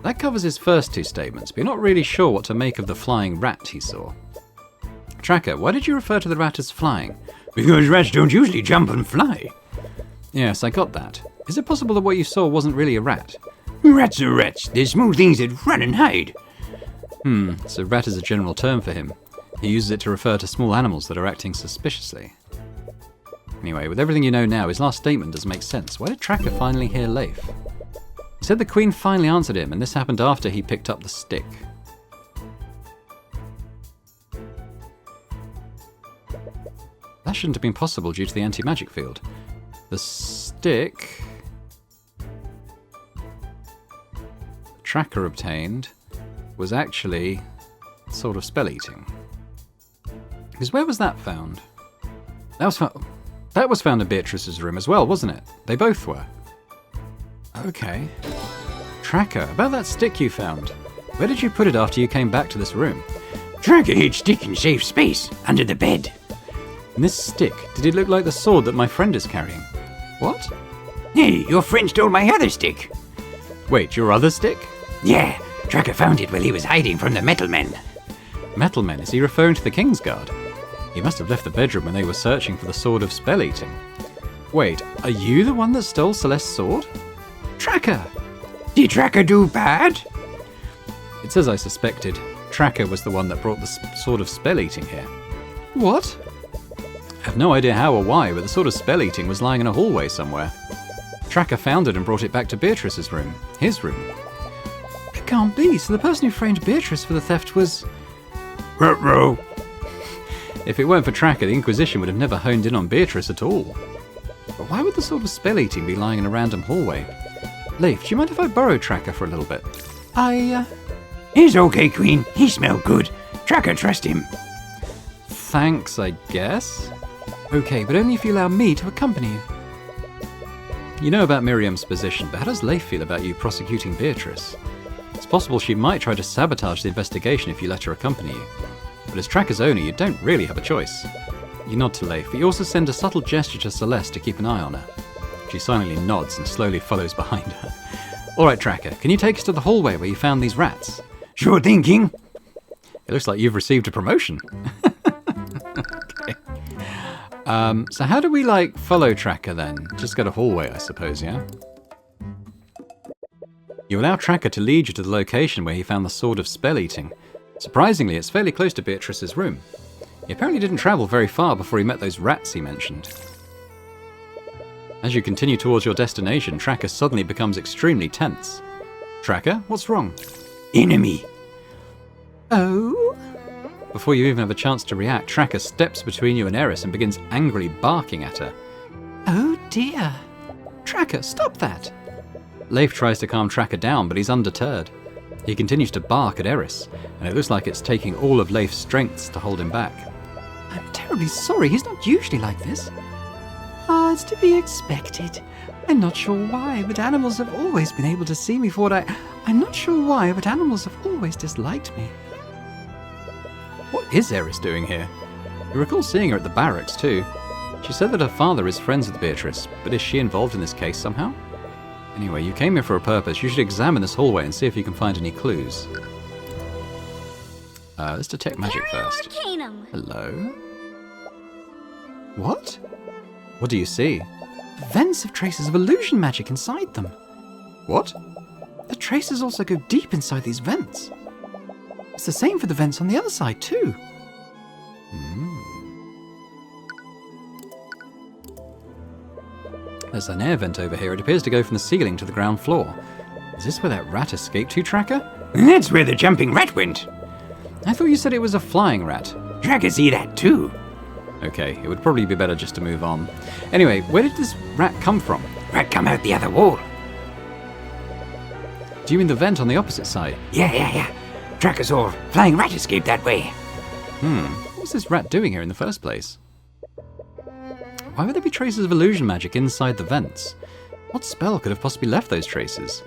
That covers his first two statements, but you're not really sure what to make of the flying rat he saw. Tracker, why did you refer to the rat as flying? Because rats don't usually jump and fly. Yes, I got that. Is it possible that what you saw wasn't really a rat? Rats are rats. They're small things that run and hide. So rat is a general term for him. He uses it to refer to small animals that are acting suspiciously. Anyway, with everything you know now, his last statement does make sense. Why did Tracker finally hear Leif? He said the Queen finally answered him, and this happened after he picked up the stick. That shouldn't have been possible due to the anti-magic field. The stick Tracker obtained was actually sort of spell-eating. Because where was that found? That was found in Beatrice's room as well, wasn't it? They both were. Okay. Tracker, about that stick you found. Where did you put it after you came back to this room? Tracker hid stick in safe space, under the bed. And this stick, did it look like the sword that my friend is carrying? What? Hey, your friend stole my other stick. Wait, your other stick? Yeah, Tracker found it while he was hiding from the metal men. Metal men, is he referring to the Kingsguard? He must have left the bedroom when they were searching for the sword of spell-eating. Wait, are you the one that stole Celeste's sword? Tracker! Did Tracker do bad? It's as I suspected. Tracker was the one that brought the sword of spell-eating here. What? I have no idea how or why, but the sword of spell-eating was lying in a hallway somewhere. Tracker found it and brought it back to Beatrice's room. His room. It can't be. So the person who framed Beatrice for the theft was... Ruh-roh. If it weren't for Tracker, the Inquisition would have never honed in on Beatrice at all. But why would the sword of spell-eating be lying in a random hallway? Leif, do you mind if I borrow Tracker for a little bit? He's okay, Queen. He smelled good. Tracker, trust him. Thanks, I guess. Okay, but only if you allow me to accompany you. You know about Miriam's position, but how does Leif feel about you prosecuting Beatrice? It's possible she might try to sabotage the investigation if you let her accompany you. But as Tracker's owner, you don't really have a choice. You nod to Leif, but you also send a subtle gesture to Celeste to keep an eye on her. She silently nods and slowly follows behind her. Alright, Tracker, can you take us to the hallway where you found these rats? Sure thing, King. It looks like you've received a promotion. Okay. So how do we, follow Tracker then? Just go to hallway, I suppose, yeah? You allow Tracker to lead you to the location where he found the sword of spell-eating. Surprisingly, it's fairly close to Beatrice's room. He apparently didn't travel very far before he met those rats he mentioned. As you continue towards your destination, Tracker suddenly becomes extremely tense. Tracker, what's wrong? Enemy. Oh? Before you even have a chance to react, Tracker steps between you and Eris and begins angrily barking at her. Oh dear. Tracker, stop that. Leif tries to calm Tracker down, but he's undeterred. He continues to bark at Eris, and it looks like it's taking all of Leif's strengths to hold him back. I'm terribly sorry. He's not usually like this. It's to be expected. I'm not sure why, but animals have always been able to see me for what I'm not sure why, but animals have always disliked me. What is Eris doing here? You recall seeing her at the barracks too. She said that her father is friends with Beatrice, but is she involved in this case somehow? Anyway, you came here for a purpose. You should examine this hallway and see if you can find any clues. Let's detect magic first. Arcane. Hello? What? What do you see? The vents have traces of illusion magic inside them. What? The traces also go deep inside these vents. It's the same for the vents on the other side too. There's an air vent over here. It appears to go from the ceiling to the ground floor. Is this where that rat escaped to, Tracker? That's where the jumping rat went. I thought you said it was a flying rat. Tracker see that too. Okay, it would probably be better just to move on. Anyway, where did this rat come from? Rat come out the other wall. Do you mean the vent on the opposite side? Yeah. Tracker saw flying rat escape that way. What's this rat doing here in the first place? Why would there be traces of illusion magic inside the vents? What spell could have possibly left those traces?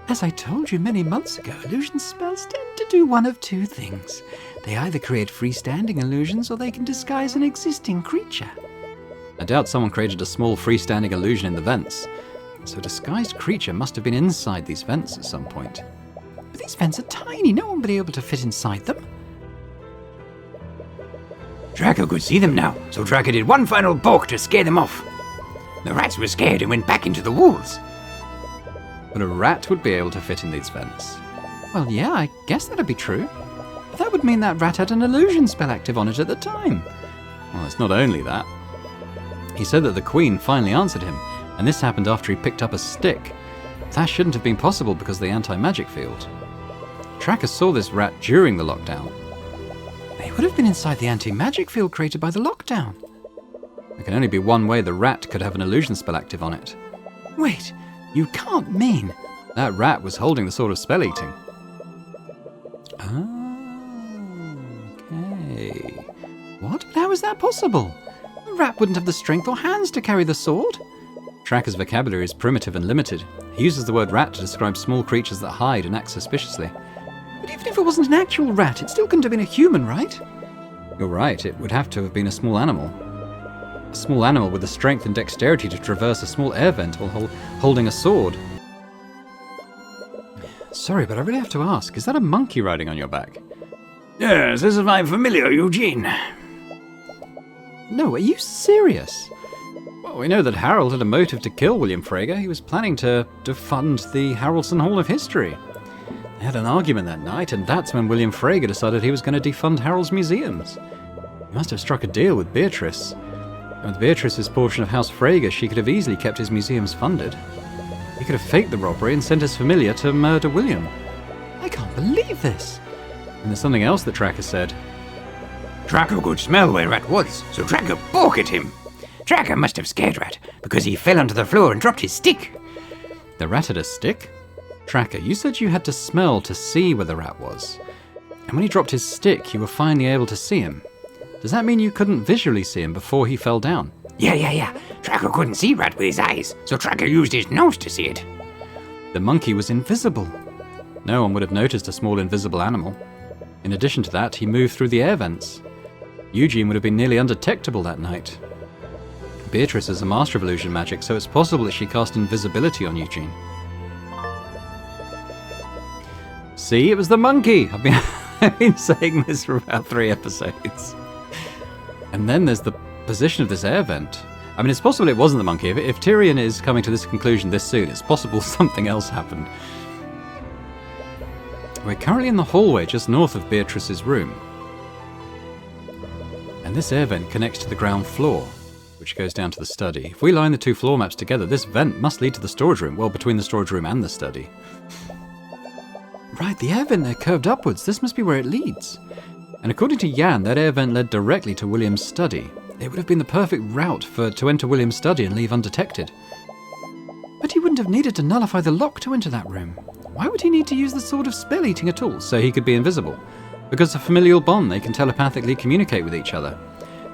As I told you many months ago, illusion spells tend to do one of two things. They either create freestanding illusions or they can disguise an existing creature. I doubt someone created a small freestanding illusion in the vents, so a disguised creature must have been inside these vents at some point. But these vents are tiny, no one would be able to fit inside them. Draco could see them now, so Draco did one final poke to scare them off. The rats were scared and went back into the walls. But a rat would be able to fit in these vents. Well, yeah, I guess that'd be true. But that would mean that rat had an illusion spell active on it at the time. Well, it's not only that. He said that the Queen finally answered him, and this happened after he picked up a stick. That shouldn't have been possible because of the anti-magic field. Tracker saw this rat during the lockdown. They would have been inside the anti-magic field created by the lockdown. There can only be one way the rat could have an illusion spell active on it. Wait, you can't mean... That rat was holding the sword of spell eating. Okay. What? How is that possible? The rat wouldn't have the strength or hands to carry the sword. Tracker's vocabulary is primitive and limited. He uses the word rat to describe small creatures that hide and act suspiciously. But even if it wasn't an actual rat, it still couldn't have been a human, right? You're right, it would have to have been a small animal. A small animal with the strength and dexterity to traverse a small air vent while holding a sword. Sorry, but I really have to ask, is that a monkey riding on your back? Yes, this is my familiar Eugene. No, are you serious? Well, we know that Harold had a motive to kill William Frager. He was planning to defund the Haraldson Hall of History. They had an argument that night, and that's when William Frager decided he was going to defund Harold's museums. He must have struck a deal with Beatrice. And with Beatrice's portion of House Frager, she could have easily kept his museums funded. He could have faked the robbery and sent his familiar to murder William. I can't believe this. And there's something else that Tracker said. Draco could smell where Rat was, so Draco poke at him. Draco must have scared Rat, because he fell onto the floor and dropped his stick. The rat had a stick? Tracker, you said you had to smell to see where the rat was. And when he dropped his stick, you were finally able to see him. Does that mean you couldn't visually see him before he fell down? Yeah. Draco couldn't see Rat with his eyes, so Draco used his nose to see it. The monkey was invisible. No one would have noticed a small invisible animal. In addition to that, he moved through the air vents. Eugene would have been nearly undetectable that night. Beatrice is a master of illusion magic, so it's possible that she cast invisibility on Eugene. See, it was the monkey! I've been saying this for about 3 episodes. And then there's the position of this air vent. I mean, it's possible it wasn't the monkey. If Tyrion is coming to this conclusion this soon, it's possible something else happened. We're currently in the hallway just north of Beatrice's room. And this air vent connects to the ground floor, which goes down to the study. If we line the 2 floor maps together, this vent must lead to the storage room, well, between the storage room and the study. Right, the air vent there curved upwards. This must be where it leads. And according to Jan, that air vent led directly to William's study. It would have been the perfect route to enter William's study and leave undetected. But he wouldn't have needed to nullify the lock to enter that room. Why would he need to use the sword of spell eating at all? So he could be invisible. Because of familial bond, they can telepathically communicate with each other.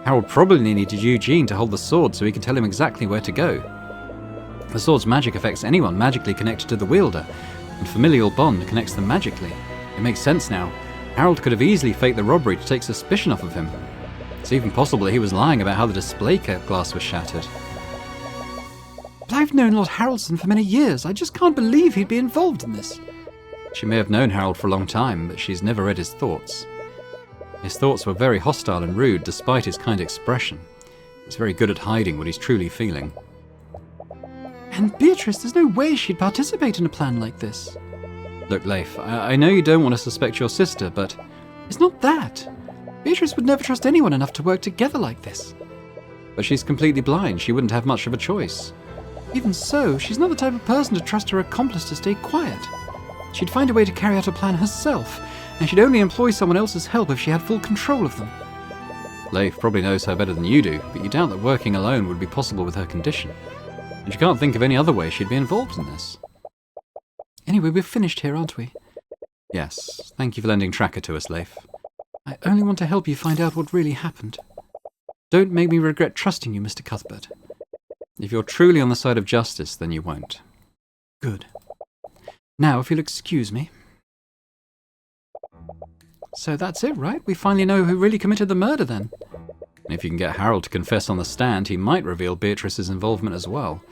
Harold probably needed Eugene to hold the sword so he could tell him exactly where to go. The sword's magic affects anyone magically connected to the wielder, and familial bond connects them magically. It makes sense now. Harold could have easily faked the robbery to take suspicion off of him. It's even possible that he was lying about how the display glass was shattered. But I've known Lord Haraldson for many years. I just can't believe he'd be involved in this. She may have known Harold for a long time, but she's never read his thoughts. His thoughts were very hostile and rude, despite his kind expression. He's very good at hiding what he's truly feeling. And Beatrice, there's no way she'd participate in a plan like this. Look, Leif, I know you don't want to suspect your sister, but... It's not that. Beatrice would never trust anyone enough to work together like this. But she's completely blind. She wouldn't have much of a choice. Even so, she's not the type of person to trust her accomplice to stay quiet. She'd find a way to carry out a plan herself, and she'd only employ someone else's help if she had full control of them. Leif probably knows her better than you do, but you doubt that working alone would be possible with her condition. And you can't think of any other way she'd be involved in this. Anyway, we're finished here, aren't we? Yes. Thank you for lending Tracker to us, Leif. I only want to help you find out what really happened. Don't make me regret trusting you, Mr. Cuthbert. If you're truly on the side of justice, then you won't. Good. Now, if you'll excuse me. So that's it, right? We finally know who really committed the murder, then. And if you can get Harold to confess on the stand, he might reveal Beatrice's involvement as well.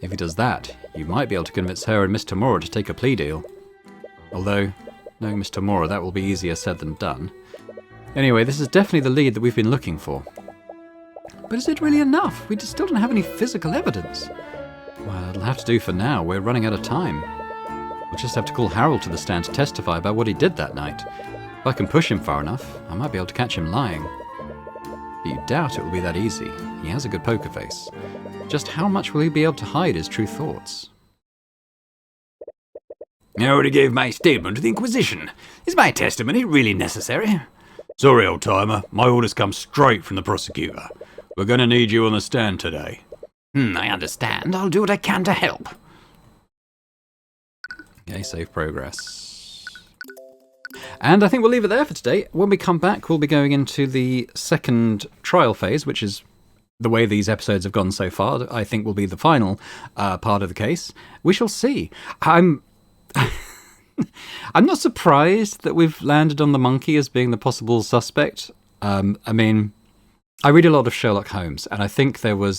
If he does that, you might be able to convince her and Miss Tamora to take a plea deal. Although, knowing Miss Tamora, that will be easier said than done. Anyway, this is definitely the lead that we've been looking for. But is it really enough? We still don't have any physical evidence. Well, it'll have to do for now. We're running out of time. We'll just have to call Harold to the stand to testify about what he did that night. If I can push him far enough, I might be able to catch him lying. But you doubt it will be that easy. He has a good poker face. Just how much will he be able to hide his true thoughts? I already gave my statement to the Inquisition. Is my testimony really necessary? Sorry, old-timer. My orders come straight from the prosecutor. We're going to need you on the stand today. I understand. I'll do what I can to help. Okay, save progress. And I think we'll leave it there for today. When we come back, we'll be going into the second trial phase, which is the way these episodes have gone so far. I think will be the final part of the case. We shall see. I'm not surprised that we've landed on the monkey as being the possible suspect. I mean, I read a lot of Sherlock Holmes, and I think there was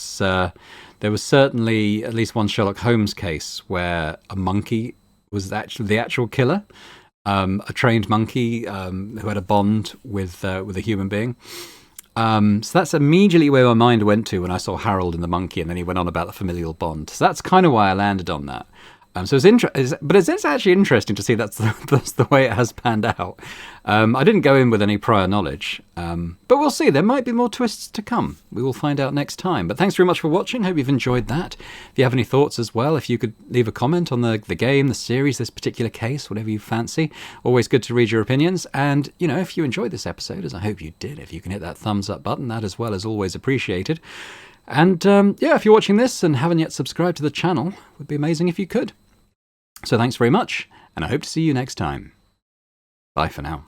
certainly at least one Sherlock Holmes case where a monkey was actually the actual killer. A trained monkey who had a bond with a human being. So that's immediately where my mind went to when I saw Harold and the monkey, and then he went on about the familial bond. So that's kind of why I landed on that. So it's actually interesting to see that's the way it has panned out. I didn't go in with any prior knowledge, but we'll see. There might be more twists to come. We will find out next time. But thanks very much for watching. Hope you've enjoyed that. If you have any thoughts as well, if you could leave a comment on the game, the series, this particular case, whatever you fancy. Always good to read your opinions. And, if you enjoyed this episode, as I hope you did, if you can hit that thumbs up button, that as well is always appreciated. And, if you're watching this and haven't yet subscribed to the channel, it would be amazing if you could. So thanks very much, and I hope to see you next time. Bye for now.